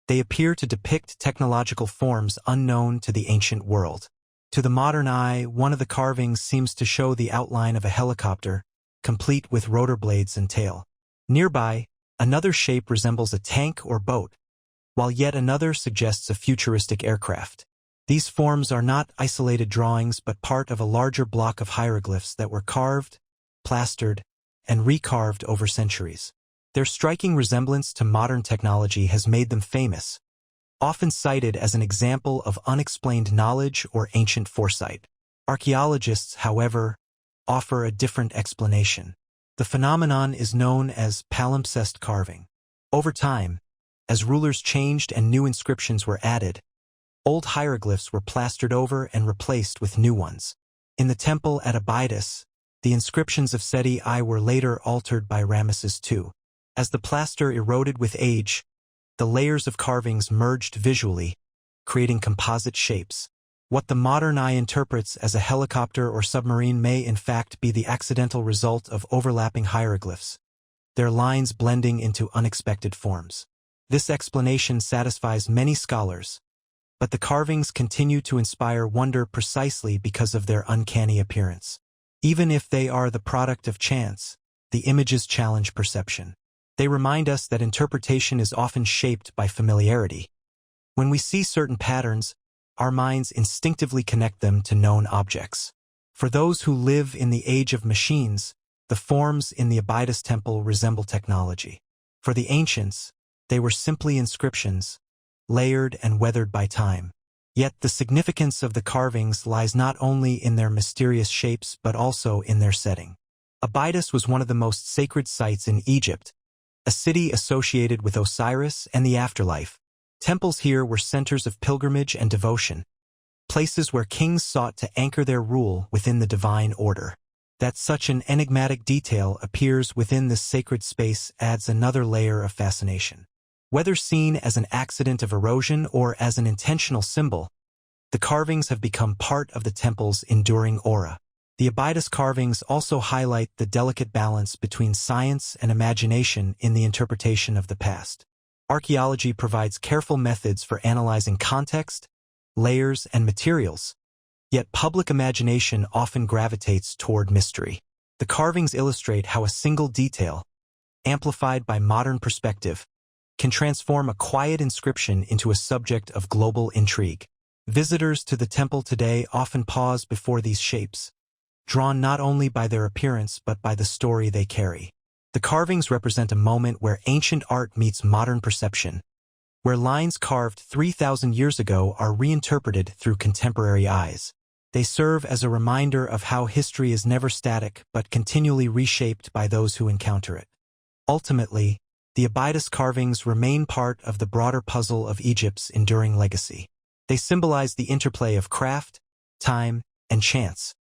they appear to depict technological forms unknown to the ancient world. To the modern eye, one of the carvings seems to show the outline of a helicopter, complete with rotor blades and tail. Nearby, another shape resembles a tank or boat, while yet another suggests a futuristic aircraft. These forms are not isolated drawings but part of a larger block of hieroglyphs that were carved, plastered, and recarved over centuries. Their striking resemblance to modern technology has made them famous, often cited as an example of unexplained knowledge or ancient foresight. Archaeologists, however, offer a different explanation. The phenomenon is known as palimpsest carving. Over time, as rulers changed and new inscriptions were added, old hieroglyphs were plastered over and replaced with new ones. In the temple at Abydos, the inscriptions of Seti I were later altered by Ramesses II. As the plaster eroded with age, the layers of carvings merged visually, creating composite shapes. What the modern eye interprets as a helicopter or submarine may in fact be the accidental result of overlapping hieroglyphs, their lines blending into unexpected forms. This explanation satisfies many scholars, but the carvings continue to inspire wonder precisely because of their uncanny appearance. Even if they are the product of chance, the images challenge perception. They remind us that interpretation is often shaped by familiarity. When we see certain patterns, our minds instinctively connect them to known objects. For those who live in the age of machines, the forms in the Abydos temple resemble technology. For the ancients, they were simply inscriptions, layered and weathered by time. Yet the significance of the carvings lies not only in their mysterious shapes but also in their setting. Abydos was one of the most sacred sites in Egypt, a city associated with Osiris and the afterlife. Temples here were centers of pilgrimage and devotion, places where kings sought to anchor their rule within the divine order. That such an enigmatic detail appears within this sacred space adds another layer of fascination. Whether seen as an accident of erosion or as an intentional symbol, the carvings have become part of the temple's enduring aura. The Abydos carvings also highlight the delicate balance between science and imagination in the interpretation of the past. Archaeology provides careful methods for analyzing context, layers, and materials, yet public imagination often gravitates toward mystery. The carvings illustrate how a single detail, amplified by modern perspective, can transform a quiet inscription into a subject of global intrigue. Visitors to the temple today often pause before these shapes, drawn not only by their appearance but by the story they carry. The carvings represent a moment where ancient art meets modern perception, where lines carved 3,000 years ago are reinterpreted through contemporary eyes. They serve as a reminder of how history is never static but continually reshaped by those who encounter it. Ultimately, the Abydos carvings remain part of the broader puzzle of Egypt's enduring legacy. They symbolize the interplay of craft, time, and chance,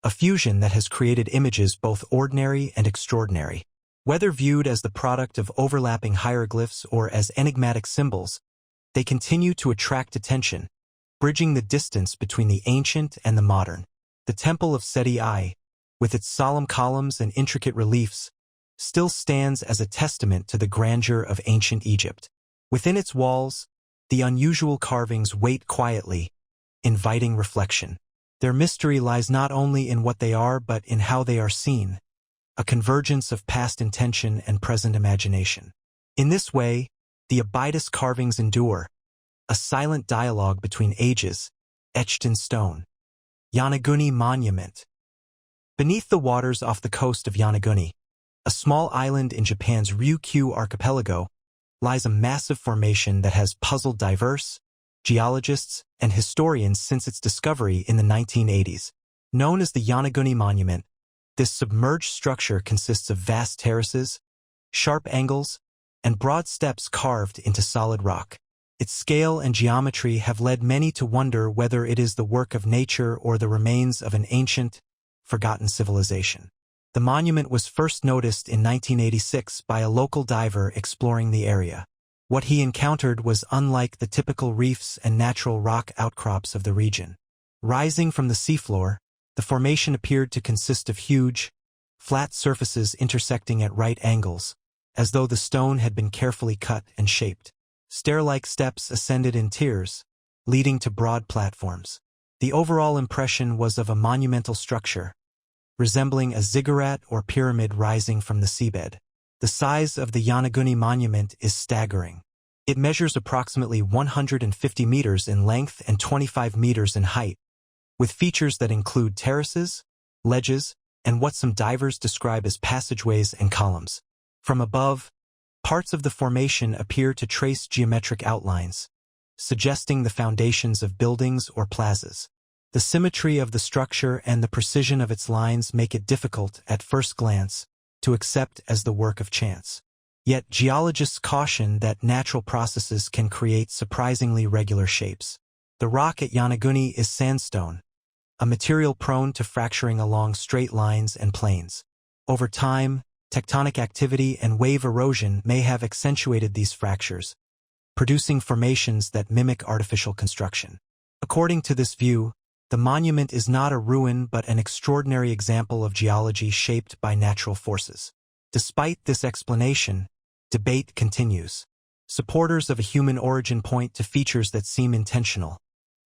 a fusion that has created images both ordinary and extraordinary. Whether viewed as the product of overlapping hieroglyphs or as enigmatic symbols, they continue to attract attention, bridging the distance between the ancient and the modern. The Temple of Seti I, with its solemn columns and intricate reliefs, still stands as a testament to the grandeur of ancient Egypt. Within its walls, the unusual carvings wait quietly, inviting reflection. Their mystery lies not only in what they are but in how they are seen, a convergence of past intention and present imagination. In this way, the Abydos carvings endure, a silent dialogue between ages, etched in stone. Yonaguni Monument. Beneath the waters off the coast of Yonaguni, a small island in Japan's Ryukyu archipelago, lies a massive formation that has puzzled diverse geologists and historians since its discovery in the 1980s. Known as the Yonaguni Monument, this submerged structure consists of vast terraces, sharp angles, and broad steps carved into solid rock. Its scale and geometry have led many to wonder whether it is the work of nature or the remains of an ancient, forgotten civilization. The monument was first noticed in 1986 by a local diver exploring the area. What he encountered was unlike the typical reefs and natural rock outcrops of the region. Rising from the seafloor, the formation appeared to consist of huge, flat surfaces intersecting at right angles, as though the stone had been carefully cut and shaped. Stair-like steps ascended in tiers, leading to broad platforms. The overall impression was of a monumental structure, resembling a ziggurat or pyramid rising from the seabed. The size of the Yonaguni Monument is staggering. It measures approximately 150 meters in length and 25 meters in height, with features that include terraces, ledges, and what some divers describe as passageways and columns. From above, parts of the formation appear to trace geometric outlines, suggesting the foundations of buildings or plazas. The symmetry of the structure and the precision of its lines make it difficult, at first glance, to accept as the work of chance. Yet geologists caution that natural processes can create surprisingly regular shapes. The rock at Yonaguni is sandstone, a material prone to fracturing along straight lines and planes. Over time, tectonic activity and wave erosion may have accentuated these fractures, producing formations that mimic artificial construction. According to this view, the monument is not a ruin but an extraordinary example of geology shaped by natural forces. Despite this explanation, debate continues. Supporters of a human origin point to features that seem intentional.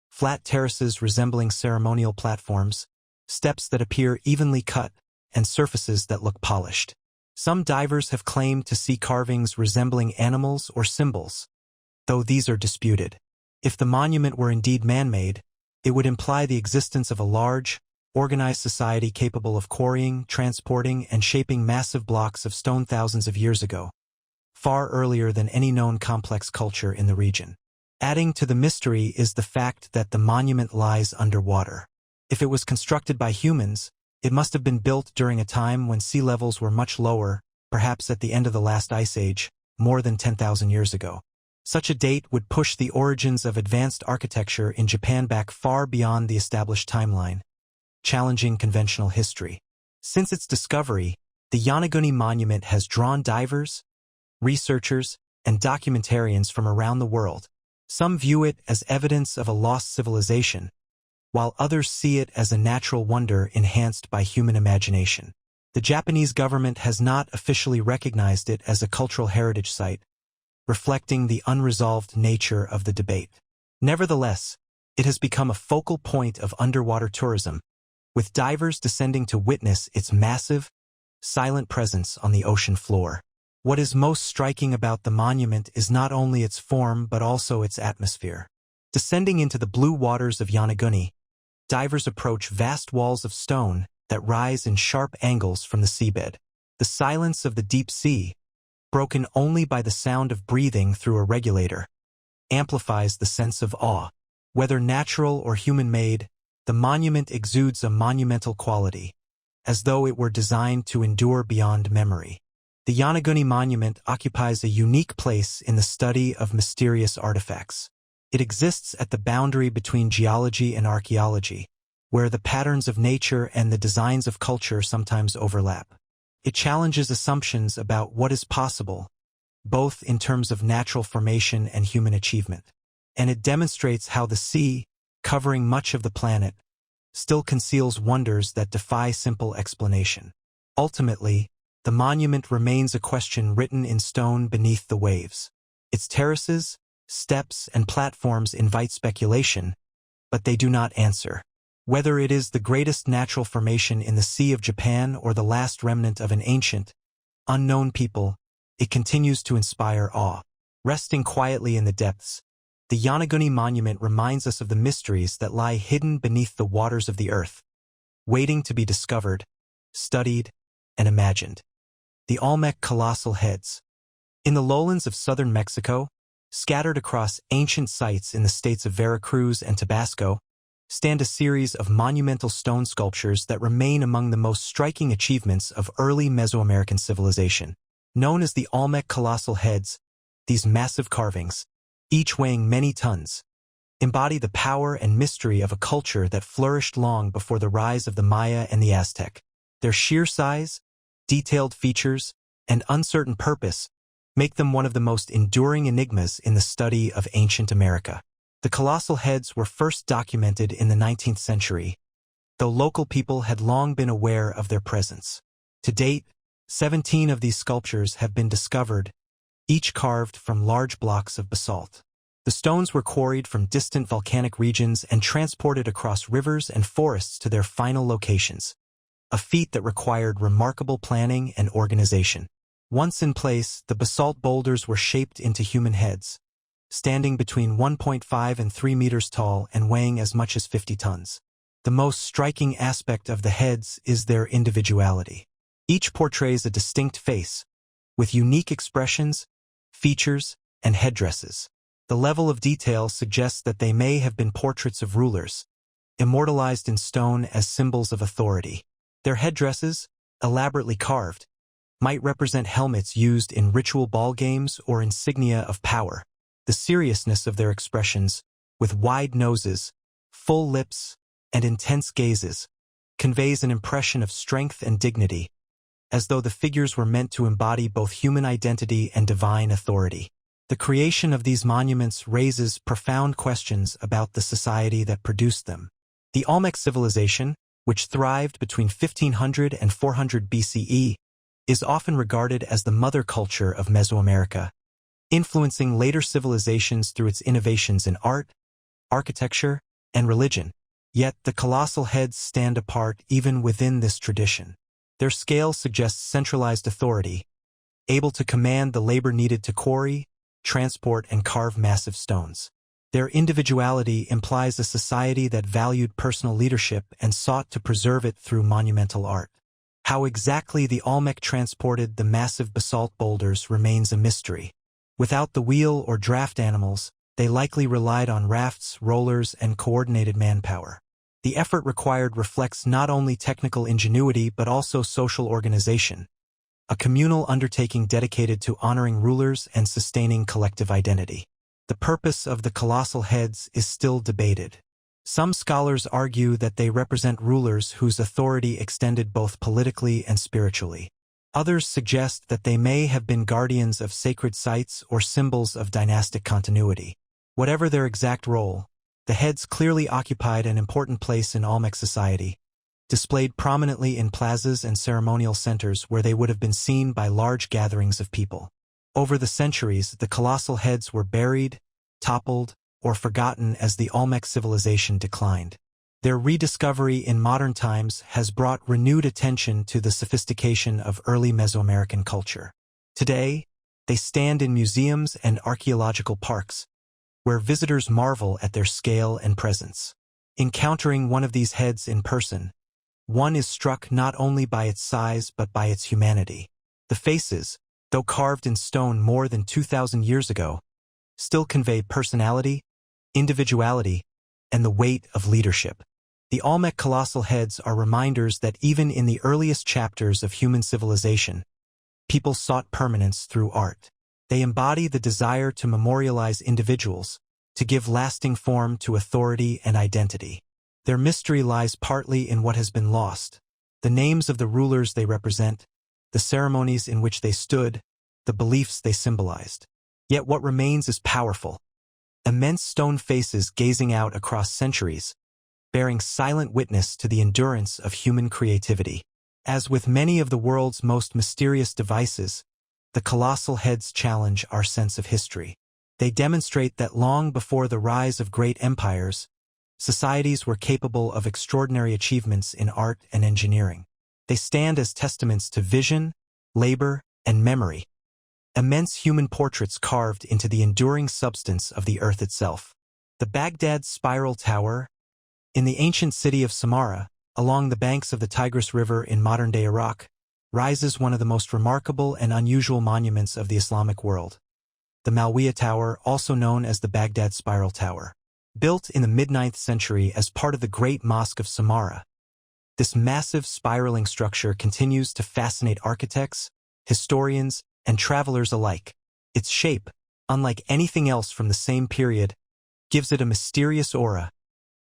Flat terraces resembling ceremonial platforms, steps that appear evenly cut, and surfaces that look polished. Some divers have claimed to see carvings resembling animals or symbols, though these are disputed. If the monument were indeed man-made, it would imply the existence of a large, organized society capable of quarrying, transporting, and shaping massive blocks of stone thousands of years ago, far earlier than any known complex culture in the region. Adding to the mystery is the fact that the monument lies underwater. If it was constructed by humans, it must have been built during a time when sea levels were much lower, perhaps at the end of the last ice age, more than 10,000 years ago. Such a date would push the origins of advanced architecture in Japan back far beyond the established timeline, challenging conventional history. Since its discovery, the Yonaguni Monument has drawn divers, researchers, and documentarians from around the world. Some view it as evidence of a lost civilization, while others see it as a natural wonder enhanced by human imagination. The Japanese government has not officially recognized it as a cultural heritage site, reflecting the unresolved nature of the debate. Nevertheless, it has become a focal point of underwater tourism, with divers descending to witness its massive, silent presence on the ocean floor. What is most striking about the monument is not only its form but also its atmosphere. Descending into the blue waters of Yonaguni, divers approach vast walls of stone that rise in sharp angles from the seabed. The silence of the deep sea, broken only by the sound of breathing through a regulator, amplifies the sense of awe. Whether natural or human-made, the monument exudes a monumental quality, as though it were designed to endure beyond memory. The Yonaguni Monument occupies a unique place in the study of mysterious artifacts. It exists at the boundary between geology and archaeology, where the patterns of nature and the designs of culture sometimes overlap. It challenges assumptions about what is possible, both in terms of natural formation and human achievement. And it demonstrates how the sea, covering much of the planet, still conceals wonders that defy simple explanation. Ultimately, the monument remains a question written in stone beneath the waves. Its terraces, steps, and platforms invite speculation, but they do not answer. Whether it is the greatest natural formation in the Sea of Japan or the last remnant of an ancient, unknown people, it continues to inspire awe. Resting quietly in the depths, the Yonaguni Monument reminds us of the mysteries that lie hidden beneath the waters of the earth, waiting to be discovered, studied, and imagined. The Olmec Colossal Heads. In the lowlands of southern Mexico, scattered across ancient sites in the states of Veracruz and Tabasco, stand a series of monumental stone sculptures that remain among the most striking achievements of early Mesoamerican civilization. Known as the Olmec Colossal Heads, these massive carvings, each weighing many tons, embody the power and mystery of a culture that flourished long before the rise of the Maya and the Aztec. Their sheer size, detailed features, and uncertain purpose make them one of the most enduring enigmas in the study of ancient America. The colossal heads were first documented in the 19th century, though local people had long been aware of their presence. To date, 17 of these sculptures have been discovered, each carved from large blocks of basalt. The stones were quarried from distant volcanic regions and transported across rivers and forests to their final locations, a feat that required remarkable planning and organization. Once in place, the basalt boulders were shaped into human heads, standing between 1.5 and 3 meters tall and weighing as much as 50 tons. The most striking aspect of the heads is their individuality. Each portrays a distinct face, with unique expressions, features, and headdresses. The level of detail suggests that they may have been portraits of rulers, immortalized in stone as symbols of authority. Their headdresses, elaborately carved, might represent helmets used in ritual ball games or insignia of power. The seriousness of their expressions, with wide noses, full lips, and intense gazes, conveys an impression of strength and dignity, as though the figures were meant to embody both human identity and divine authority. The creation of these monuments raises profound questions about the society that produced them. The Olmec civilization, which thrived between 1500 and 400 BCE, is often regarded as the mother culture of Mesoamerica, influencing later civilizations through its innovations in art, architecture, and religion. Yet the colossal heads stand apart even within this tradition. Their scale suggests centralized authority, able to command the labor needed to quarry, transport, and carve massive stones. Their individuality implies a society that valued personal leadership and sought to preserve it through monumental art. How exactly the Olmec transported the massive basalt boulders remains a mystery. Without the wheel or draft animals, they likely relied on rafts, rollers, and coordinated manpower. The effort required reflects not only technical ingenuity but also social organization, a communal undertaking dedicated to honoring rulers and sustaining collective identity. The purpose of the colossal heads is still debated. Some scholars argue that they represent rulers whose authority extended both politically and spiritually. Others suggest that they may have been guardians of sacred sites or symbols of dynastic continuity. Whatever their exact role, the heads clearly occupied an important place in Olmec society, displayed prominently in plazas and ceremonial centers where they would have been seen by large gatherings of people. Over the centuries, the colossal heads were buried, toppled, or forgotten as the Olmec civilization declined. Their rediscovery in modern times has brought renewed attention to the sophistication of early Mesoamerican culture. Today, they stand in museums and archaeological parks, where visitors marvel at their scale and presence. Encountering one of these heads in person, one is struck not only by its size but by its humanity. The faces, though carved in stone more than 2,000 years ago, still convey personality, individuality, and the weight of leadership. The Olmec colossal heads are reminders that even in the earliest chapters of human civilization, people sought permanence through art. They embody the desire to memorialize individuals, to give lasting form to authority and identity. Their mystery lies partly in what has been lost: the names of the rulers they represent, the ceremonies in which they stood, the beliefs they symbolized. Yet what remains is powerful. Immense stone faces gazing out across centuries, bearing silent witness to the endurance of human creativity. As with many of the world's most mysterious devices, the colossal heads challenge our sense of history. They demonstrate that long before the rise of great empires, societies were capable of extraordinary achievements in art and engineering. They stand as testaments to vision, labor, and memory, immense human portraits carved into the enduring substance of the earth itself. The Baghdad Spiral Tower, in the ancient city of Samarra, along the banks of the Tigris River in modern-day Iraq, rises one of the most remarkable and unusual monuments of the Islamic world. The Malwiya Tower, also known as the Baghdad Spiral Tower. Built in the mid-9th century as part of the Great Mosque of Samarra, this massive spiraling structure continues to fascinate architects, historians, and travelers alike. Its shape, unlike anything else from the same period, gives it a mysterious aura,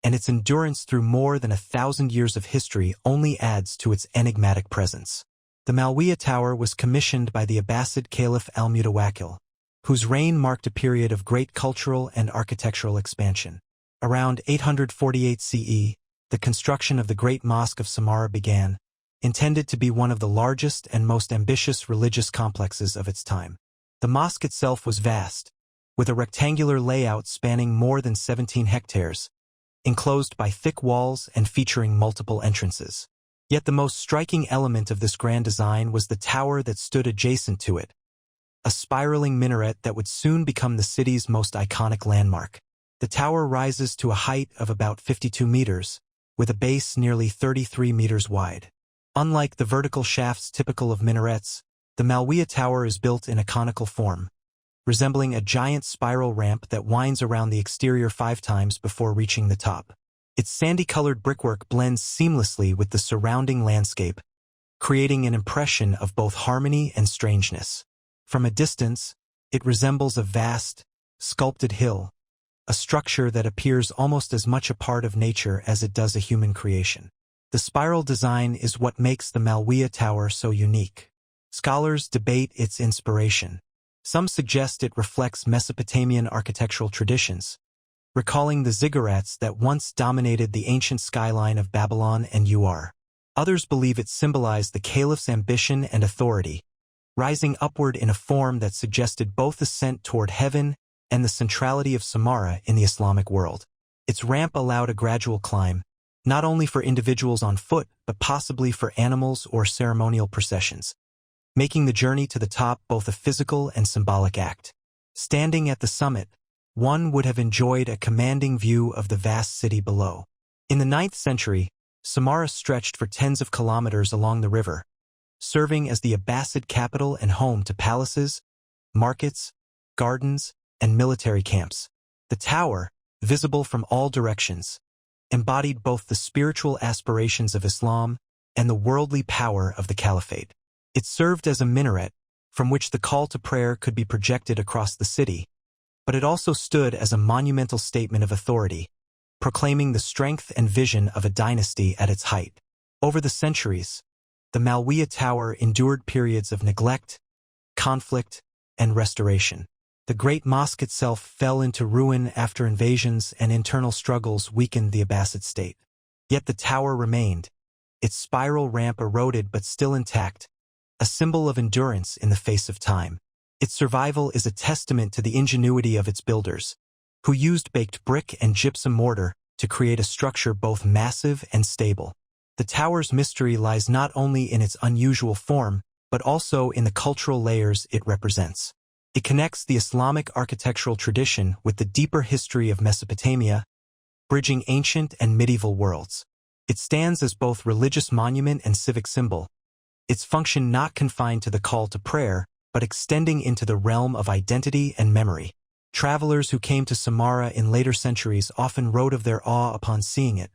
and its endurance through more than 1,000 years of history only adds to its enigmatic presence. The Malwiya Tower was commissioned by the Abbasid Caliph al-Mutawakkil, whose reign marked a period of great cultural and architectural expansion. Around 848 CE, the construction of the Great Mosque of Samarra began, intended to be one of the largest and most ambitious religious complexes of its time. The mosque itself was vast, with a rectangular layout spanning more than 17 hectares, enclosed by thick walls and featuring multiple entrances. Yet the most striking element of this grand design was the tower that stood adjacent to it, a spiraling minaret that would soon become the city's most iconic landmark. The tower rises to a height of about 52 meters, with a base nearly 33 meters wide. Unlike the vertical shafts typical of minarets, the Malwiya Tower is built in a conical form, resembling a giant spiral ramp that winds around the exterior 5 times before reaching the top. Its sandy-colored brickwork blends seamlessly with the surrounding landscape, creating an impression of both harmony and strangeness. From a distance, it resembles a vast, sculpted hill, a structure that appears almost as much a part of nature as it does a human creation. The spiral design is what makes the Malwiya Tower so unique. Scholars debate its inspiration. Some suggest it reflects Mesopotamian architectural traditions, recalling the ziggurats that once dominated the ancient skyline of Babylon and Ur. Others believe it symbolized the caliph's ambition and authority, rising upward in a form that suggested both ascent toward heaven and the centrality of Samarra in the Islamic world. Its ramp allowed a gradual climb, not only for individuals on foot, but possibly for animals or ceremonial processions, making the journey to the top both a physical and symbolic act. Standing at the summit, one would have enjoyed a commanding view of the vast city below. In the 9th century, Samarra stretched for tens of kilometers along the river, serving as the Abbasid capital and home to palaces, markets, gardens, and military camps. The tower, visible from all directions, embodied both the spiritual aspirations of Islam and the worldly power of the caliphate. It served as a minaret, from which the call to prayer could be projected across the city, but it also stood as a monumental statement of authority, proclaiming the strength and vision of a dynasty at its height. Over the centuries, the Malwiya Tower endured periods of neglect, conflict, and restoration. The Great Mosque itself fell into ruin after invasions and internal struggles weakened the Abbasid state. Yet the tower remained, its spiral ramp eroded but still intact, a symbol of endurance in the face of time. Its survival is a testament to the ingenuity of its builders, who used baked brick and gypsum mortar to create a structure both massive and stable. The tower's mystery lies not only in its unusual form, but also in the cultural layers it represents. It connects the Islamic architectural tradition with the deeper history of Mesopotamia, bridging ancient and medieval worlds. It stands as both religious monument and civic symbol, its function not confined to the call to prayer, but extending into the realm of identity and memory. Travelers who came to Samarra in later centuries often wrote of their awe upon seeing it,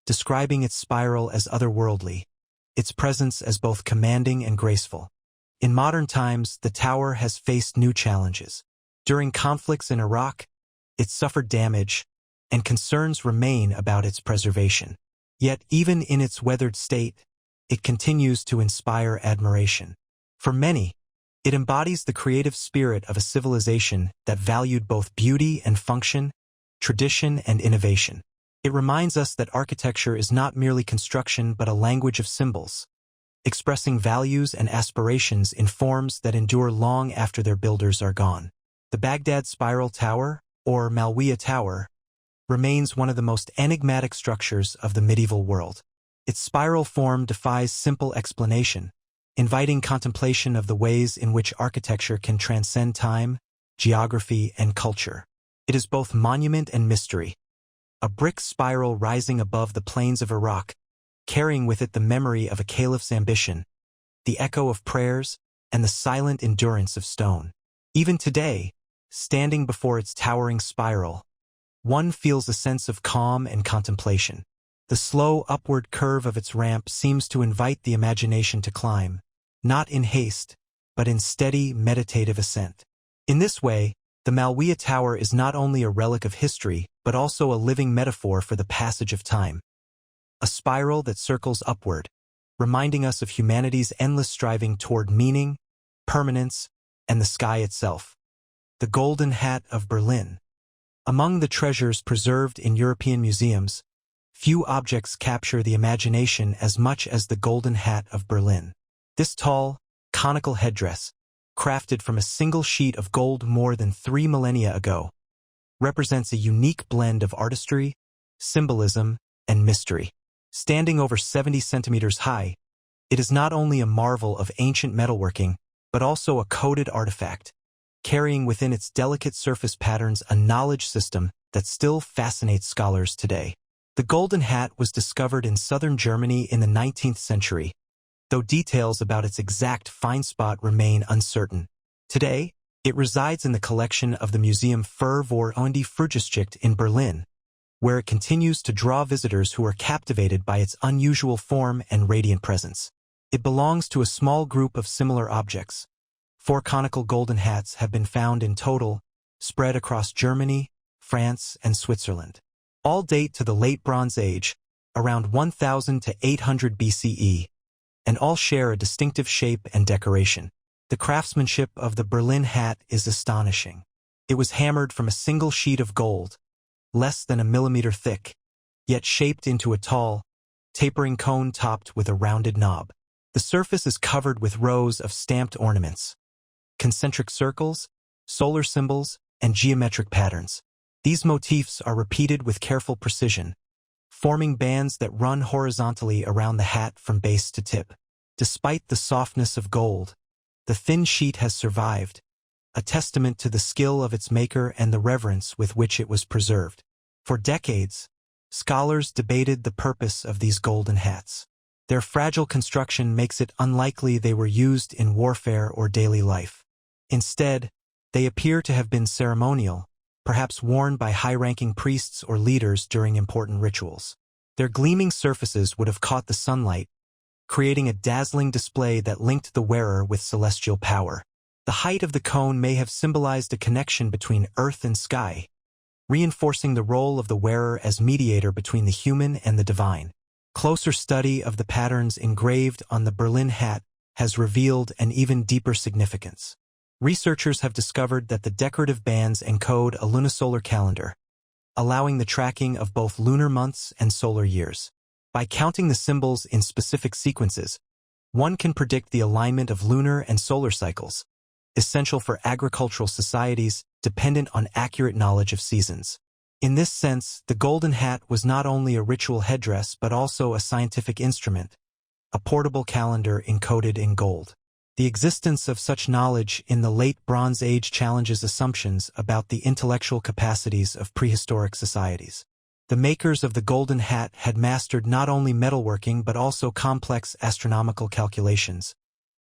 describing its spiral as otherworldly, its presence as both commanding and graceful. In modern times, the tower has faced new challenges. During conflicts in Iraq, it suffered damage, and concerns remain about its preservation. Yet, even in its weathered state, it continues to inspire admiration. For many, it embodies the creative spirit of a civilization that valued both beauty and function, tradition and innovation. It reminds us that architecture is not merely construction but a language of symbols, expressing values and aspirations in forms that endure long after their builders are gone. The Baghdad Spiral Tower, or Malwiya Tower, remains one of the most enigmatic structures of the medieval world. Its spiral form defies simple explanation, inviting contemplation of the ways in which architecture can transcend time, geography, and culture. It is both monument and mystery, a brick spiral rising above the plains of Iraq, carrying with it the memory of a caliph's ambition, the echo of prayers, and the silent endurance of stone. Even today, standing before its towering spiral, one feels a sense of calm and contemplation. The slow upward curve of its ramp seems to invite the imagination to climb, not in haste, but in steady, meditative ascent. In this way, the Malwiya Tower is not only a relic of history, but also a living metaphor for the passage of time. A spiral that circles upward, reminding us of humanity's endless striving toward meaning, permanence, and the sky itself. The Golden Hat of Berlin. Among the treasures preserved in European museums, few objects capture the imagination as much as the Golden Hat of Berlin. This tall, conical headdress, crafted from a single sheet of gold more than 3 millennia ago, represents a unique blend of artistry, symbolism, and mystery. Standing over 70 centimeters high, it is not only a marvel of ancient metalworking, but also a coded artifact, carrying within its delicate surface patterns a knowledge system that still fascinates scholars today. The Golden Hat was discovered in southern Germany in the 19th century, though details about its exact find spot remain uncertain. Today, it resides in the collection of the Museum für Vor- und Frühgeschichte in Berlin, where it continues to draw visitors who are captivated by its unusual form and radiant presence. It belongs to a small group of similar objects. 4 conical golden hats have been found in total, spread across Germany, France, and Switzerland. All date to the Late Bronze Age, around 1000 to 800 BCE, and all share a distinctive shape and decoration. The craftsmanship of the Berlin hat is astonishing. It was hammered from a single sheet of gold, less than a millimeter thick, yet shaped into a tall, tapering cone topped with a rounded knob. The surface is covered with rows of stamped ornaments, concentric circles, solar symbols, and geometric patterns. These motifs are repeated with careful precision, forming bands that run horizontally around the hat from base to tip. Despite the softness of gold, the thin sheet has survived, a testament to the skill of its maker and the reverence with which it was preserved. For decades, scholars debated the purpose of these golden hats. Their fragile construction makes it unlikely they were used in warfare or daily life. Instead, they appear to have been ceremonial, perhaps worn by high-ranking priests or leaders during important rituals. Their gleaming surfaces would have caught the sunlight, creating a dazzling display that linked the wearer with celestial power. The height of the cone may have symbolized a connection between earth and sky, reinforcing the role of the wearer as mediator between the human and the divine. Closer study of the patterns engraved on the Berlin hat has revealed an even deeper significance. Researchers have discovered that the decorative bands encode a lunisolar calendar, allowing the tracking of both lunar months and solar years. By counting the symbols in specific sequences, one can predict the alignment of lunar and solar cycles, essential for agricultural societies dependent on accurate knowledge of seasons. In this sense, the golden hat was not only a ritual headdress but also a scientific instrument, a portable calendar encoded in gold. The existence of such knowledge in the Late Bronze Age challenges assumptions about the intellectual capacities of prehistoric societies. The makers of the golden hat had mastered not only metalworking but also complex astronomical calculations,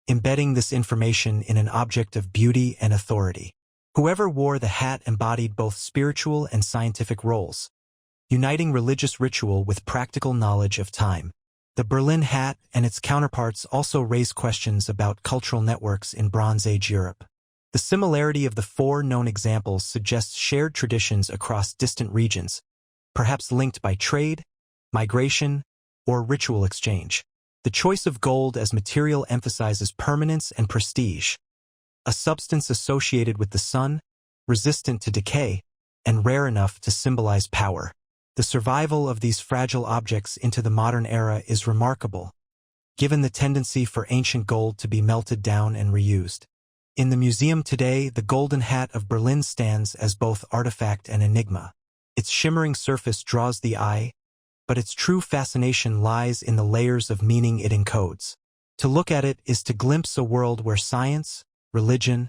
embedding this information in an object of beauty and authority. Whoever wore the hat embodied both spiritual and scientific roles, uniting religious ritual with practical knowledge of time. The Berlin hat and its counterparts also raise questions about cultural networks in Bronze Age Europe. The similarity of the four known examples suggests shared traditions across distant regions, perhaps linked by trade, migration, or ritual exchange. The choice of gold as material emphasizes permanence and prestige, a substance associated with the sun, resistant to decay, and rare enough to symbolize power. The survival of these fragile objects into the modern era is remarkable, given the tendency for ancient gold to be melted down and reused. In the museum today, the Golden Hat of Berlin stands as both artifact and enigma. Its shimmering surface draws the eye, but its true fascination lies in the layers of meaning it encodes. To look at it is to glimpse a world where science, religion,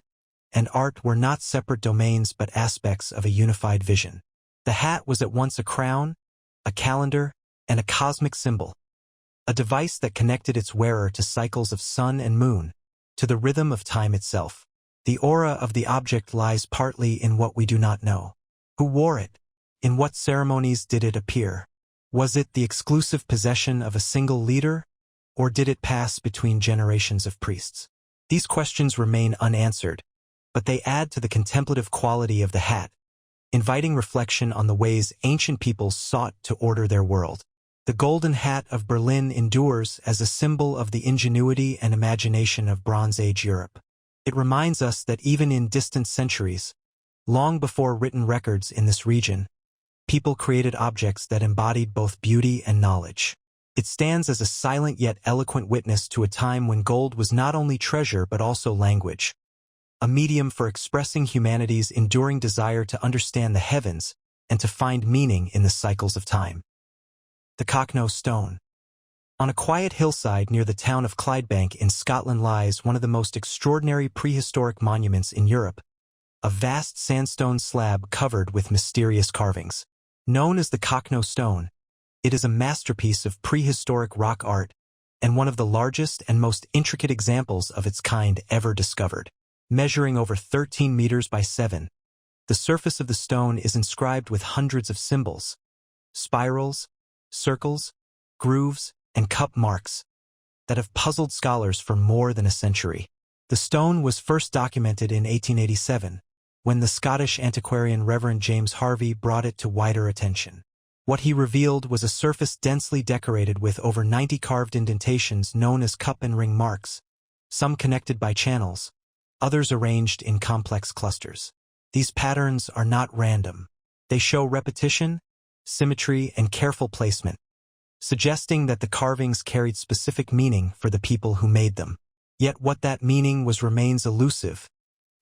and art were not separate domains but aspects of a unified vision. The hat was at once a crown, a calendar, and a cosmic symbol, a device that connected its wearer to cycles of sun and moon, to the rhythm of time itself. The aura of the object lies partly in what we do not know. Who wore it? In what ceremonies did it appear? Was it the exclusive possession of a single leader, or did it pass between generations of priests? These questions remain unanswered, but they add to the contemplative quality of the hat, inviting reflection on the ways ancient peoples sought to order their world. The Golden Hat of Berlin endures as a symbol of the ingenuity and imagination of Bronze Age Europe. It reminds us that even in distant centuries, long before written records in this region, people created objects that embodied both beauty and knowledge. It stands as a silent yet eloquent witness to a time when gold was not only treasure but also language, a medium for expressing humanity's enduring desire to understand the heavens and to find meaning in the cycles of time. The Cochno Stone. On a quiet hillside near the town of Clydebank in Scotland lies one of the most extraordinary prehistoric monuments in Europe, a vast sandstone slab covered with mysterious carvings. Known as the Cochno Stone, it is a masterpiece of prehistoric rock art and one of the largest and most intricate examples of its kind ever discovered. Measuring over 13 meters by 7, the surface of the stone is inscribed with hundreds of symbols, spirals, circles, grooves, and cup marks that have puzzled scholars for more than a century. The stone was first documented in 1887, when the Scottish antiquarian Reverend James Harvey brought it to wider attention. What he revealed was a surface densely decorated with over 90 carved indentations known as cup and ring marks, some connected by channels, others arranged in complex clusters. These patterns are not random. They show repetition, symmetry, and careful placement, suggesting that the carvings carried specific meaning for the people who made them. Yet what that meaning was remains elusive,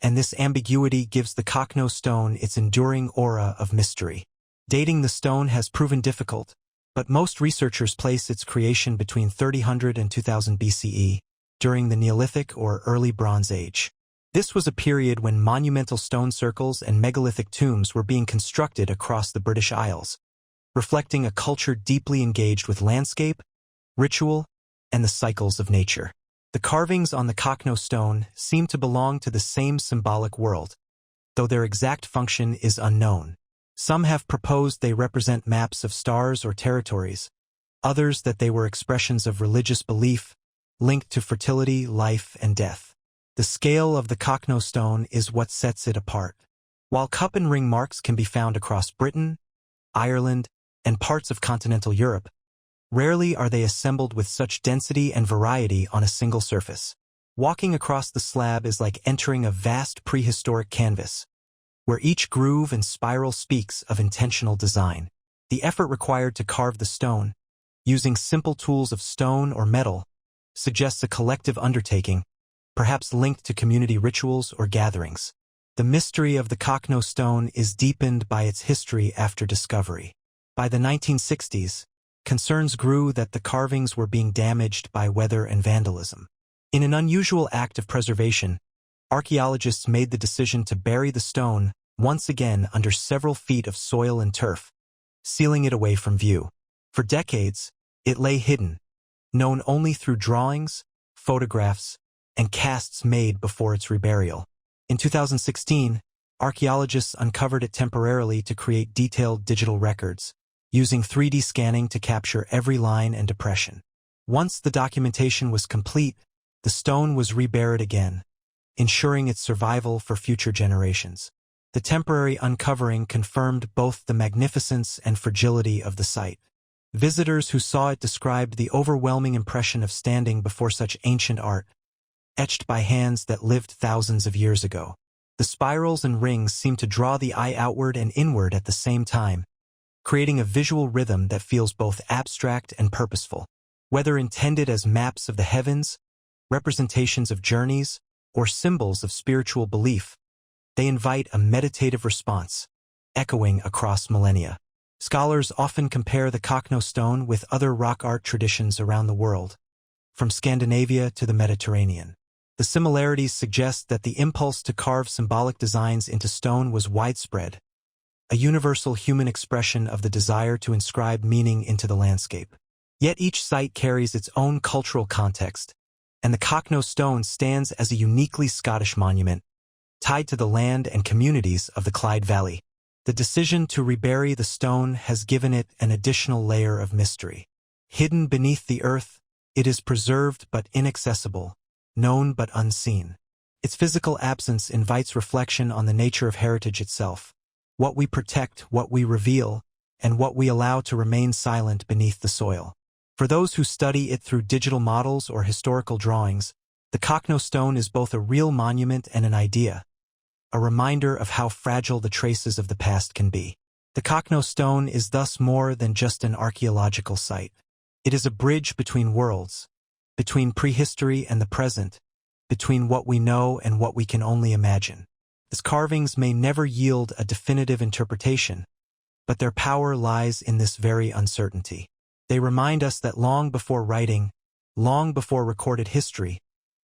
and this ambiguity gives the Cochno Stone its enduring aura of mystery. Dating the stone has proven difficult, but most researchers place its creation between 3000 and 2000 BCE, during the Neolithic or Early Bronze Age. This was a period when monumental stone circles and megalithic tombs were being constructed across the British Isles, reflecting a culture deeply engaged with landscape, ritual, and the cycles of nature. The carvings on the Cochno Stone seem to belong to the same symbolic world, though their exact function is unknown. Some have proposed they represent maps of stars or territories, others that they were expressions of religious belief linked to fertility, life, and death. The scale of the Cochno Stone is what sets it apart. While cup and ring marks can be found across Britain, Ireland, and parts of continental Europe, rarely are they assembled with such density and variety on a single surface. Walking across the slab is like entering a vast prehistoric canvas, where each groove and spiral speaks of intentional design. The effort required to carve the stone, using simple tools of stone or metal, suggests a collective undertaking, perhaps linked to community rituals or gatherings. The mystery of the Cochno Stone is deepened by its history after discovery. By the 1960s, concerns grew that the carvings were being damaged by weather and vandalism. In an unusual act of preservation, archaeologists made the decision to bury the stone once again under several feet of soil and turf, sealing it away from view. For decades, it lay hidden, known only through drawings, photographs, and casts made before its reburial. In 2016, archaeologists uncovered it temporarily to create detailed digital records, using 3D scanning to capture every line and depression. Once the documentation was complete, the stone was reburied again, ensuring its survival for future generations. The temporary uncovering confirmed both the magnificence and fragility of the site. Visitors who saw it described the overwhelming impression of standing before such ancient art, etched by hands that lived thousands of years ago. The spirals and rings seemed to draw the eye outward and inward at the same time, creating a visual rhythm that feels both abstract and purposeful. Whether intended as maps of the heavens, representations of journeys, or symbols of spiritual belief, they invite a meditative response, echoing across millennia. Scholars often compare the Cochno Stone with other rock art traditions around the world, from Scandinavia to the Mediterranean. The similarities suggest that the impulse to carve symbolic designs into stone was widespread, a universal human expression of the desire to inscribe meaning into the landscape. Yet each site carries its own cultural context, and the Cochno Stone stands as a uniquely Scottish monument, tied to the land and communities of the Clyde Valley. The decision to rebury the stone has given it an additional layer of mystery. Hidden beneath the earth, it is preserved but inaccessible, known but unseen. Its physical absence invites reflection on the nature of heritage itself, what we protect, what we reveal, and what we allow to remain silent beneath the soil. For those who study it through digital models or historical drawings, the Cochno Stone is both a real monument and an idea, a reminder of how fragile the traces of the past can be. The Cochno Stone is thus more than just an archaeological site. It is a bridge between worlds, between prehistory and the present, between what we know and what we can only imagine. Its carvings may never yield a definitive interpretation, but their power lies in this very uncertainty. They remind us that long before writing, long before recorded history,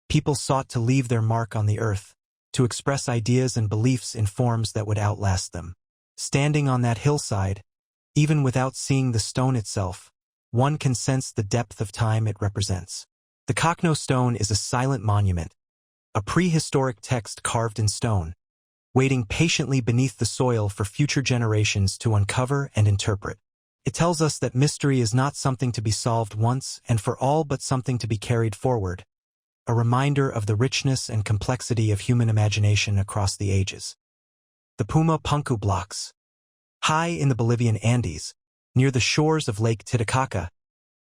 people sought to leave their mark on the earth, to express ideas and beliefs in forms that would outlast them. Standing on that hillside, even without seeing the stone itself, one can sense the depth of time it represents. The Cochno Stone is a silent monument, a prehistoric text carved in stone, waiting patiently beneath the soil for future generations to uncover and interpret. It tells us that mystery is not something to be solved once and for all, but something to be carried forward, a reminder of the richness and complexity of human imagination across the ages. The Puma Punku blocks. High in the Bolivian Andes, near the shores of Lake Titicaca,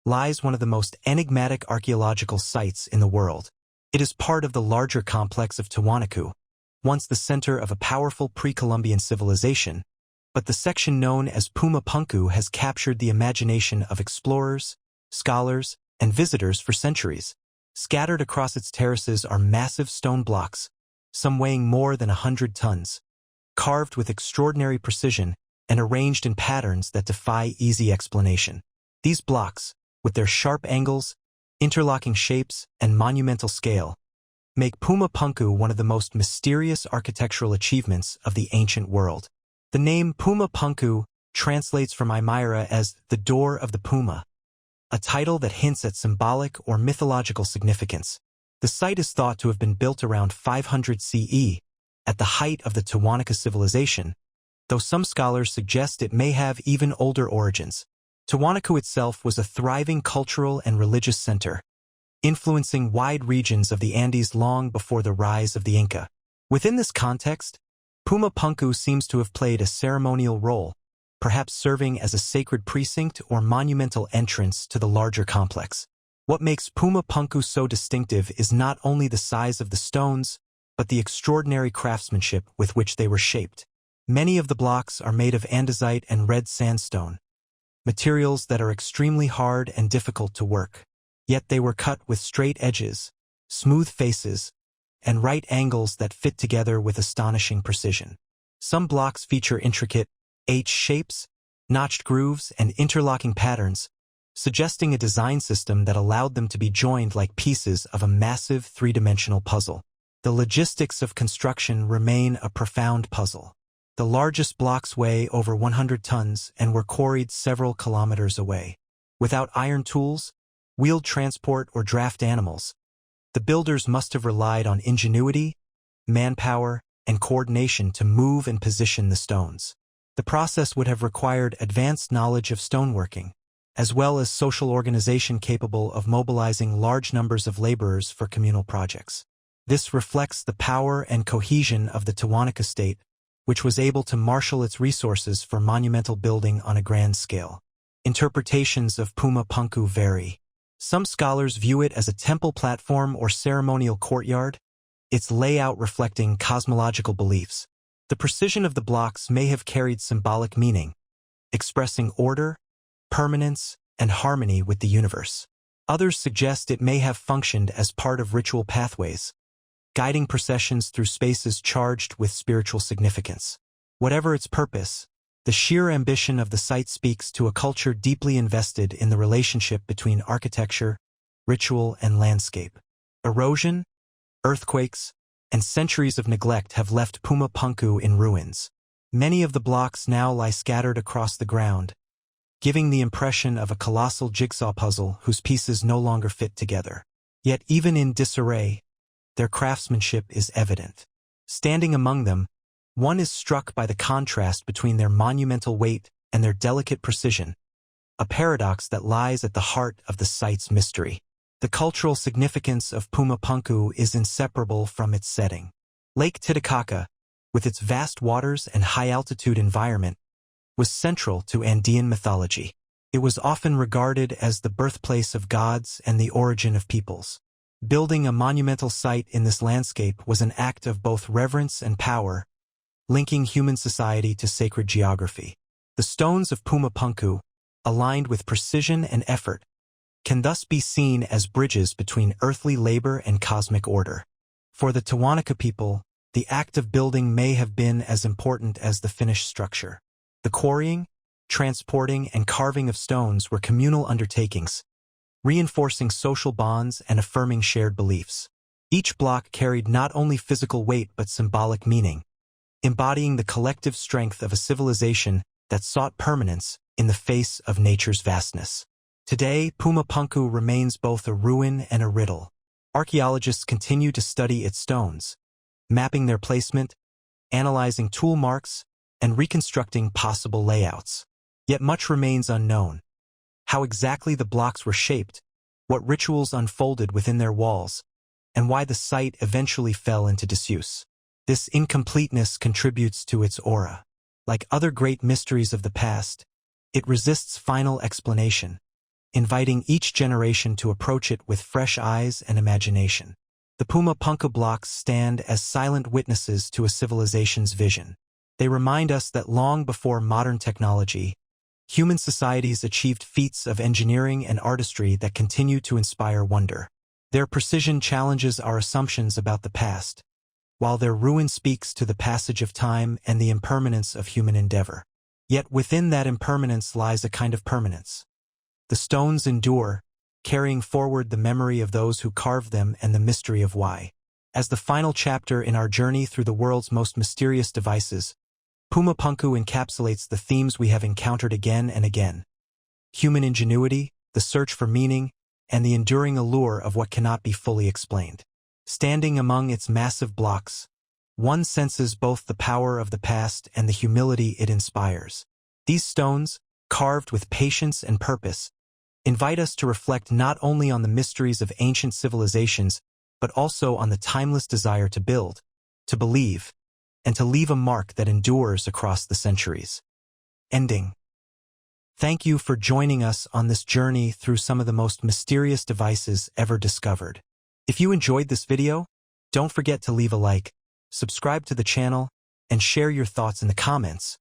lies one of the most enigmatic archaeological sites in the world. It is part of the larger complex of Tiwanaku, once the center of a powerful pre-Columbian civilization, but the section known as Puma Punku has captured the imagination of explorers, scholars, and visitors for centuries. Scattered across its terraces are massive stone blocks, some weighing more than 100 tons, carved with extraordinary precision and arranged in patterns that defy easy explanation. These blocks, with their sharp angles, interlocking shapes, and monumental scale, make Puma Punku one of the most mysterious architectural achievements of the ancient world. The name Puma Punku translates from Aymara as the Door of the Puma, a title that hints at symbolic or mythological significance. The site is thought to have been built around 500 CE, at the height of the Tiwanaku civilization, though some scholars suggest it may have even older origins. Tiwanaku itself was a thriving cultural and religious center, influencing wide regions of the Andes long before the rise of the Inca. Within this context, Puma Punku seems to have played a ceremonial role, perhaps serving as a sacred precinct or monumental entrance to the larger complex. What makes Puma Punku so distinctive is not only the size of the stones, but the extraordinary craftsmanship with which they were shaped. Many of the blocks are made of andesite and red sandstone, materials that are extremely hard and difficult to work. Yet they were cut with straight edges, smooth faces, and right angles that fit together with astonishing precision. Some blocks feature intricate H shapes, notched grooves, and interlocking patterns, suggesting a design system that allowed them to be joined like pieces of a massive three-dimensional puzzle. The logistics of construction remain a profound puzzle. The largest blocks weigh over 100 tons and were quarried several kilometers away. Without iron tools, wheeled transport, or draft animals, the builders must have relied on ingenuity, manpower, and coordination to move and position the stones. The process would have required advanced knowledge of stoneworking, as well as social organization capable of mobilizing large numbers of laborers for communal projects. This reflects the power and cohesion of the Tiwanaku state, which was able to marshal its resources for monumental building on a grand scale. Interpretations of Puma Punku vary. Some scholars view it as a temple platform or ceremonial courtyard, its layout reflecting cosmological beliefs. The precision of the blocks may have carried symbolic meaning, expressing order, permanence, and harmony with the universe. Others suggest it may have functioned as part of ritual pathways, guiding processions through spaces charged with spiritual significance. Whatever its purpose, the sheer ambition of the site speaks to a culture deeply invested in the relationship between architecture, ritual, and landscape. Erosion, earthquakes, and centuries of neglect have left Puma Punku in ruins. Many of the blocks now lie scattered across the ground, giving the impression of a colossal jigsaw puzzle whose pieces no longer fit together. Yet even in disarray, their craftsmanship is evident. Standing among them, one is struck by the contrast between their monumental weight and their delicate precision, a paradox that lies at the heart of the site's mystery. The cultural significance of Puma Punku is inseparable from its setting. Lake Titicaca, with its vast waters and high-altitude environment, was central to Andean mythology. It was often regarded as the birthplace of gods and the origin of peoples. Building a monumental site in this landscape was an act of both reverence and power, linking human society to sacred geography. The stones of Puma Punku, aligned with precision and effort, can thus be seen as bridges between earthly labor and cosmic order. For the Tiwanaku people, the act of building may have been as important as the finished structure. The quarrying, transporting, and carving of stones were communal undertakings, reinforcing social bonds and affirming shared beliefs. Each block carried not only physical weight but symbolic meaning, embodying the collective strength of a civilization that sought permanence in the face of nature's vastness. Today, Puma Punku remains both a ruin and a riddle. Archaeologists continue to study its stones, mapping their placement, analyzing tool marks, and reconstructing possible layouts. Yet much remains unknown. How exactly the blocks were shaped, what rituals unfolded within their walls, and why the site eventually fell into disuse. This incompleteness contributes to its aura. Like other great mysteries of the past, it resists final explanation, inviting each generation to approach it with fresh eyes and imagination. The Puma Punku blocks stand as silent witnesses to a civilization's vision. They remind us that long before modern technology, human societies achieved feats of engineering and artistry that continue to inspire wonder. Their precision challenges our assumptions about the past, while their ruin speaks to the passage of time and the impermanence of human endeavor. Yet within that impermanence lies a kind of permanence. The stones endure, carrying forward the memory of those who carved them and the mystery of why. As the final chapter in our journey through the world's most mysterious devices, Puma Punku encapsulates the themes we have encountered again and again: human ingenuity, the search for meaning, and the enduring allure of what cannot be fully explained. Standing among its massive blocks, one senses both the power of the past and the humility it inspires. These stones, carved with patience and purpose, invite us to reflect not only on the mysteries of ancient civilizations, but also on the timeless desire to build, to believe, and to leave a mark that endures across the centuries. Ending. Thank you for joining us on this journey through some of the most mysterious devices ever discovered. If you enjoyed this video, don't forget to leave a like, subscribe to the channel, and share your thoughts in the comments.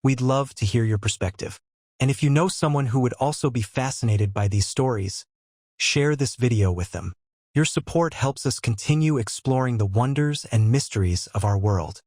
We'd love to hear your perspective. And if you know someone who would also be fascinated by these stories, share this video with them. Your support helps us continue exploring the wonders and mysteries of our world.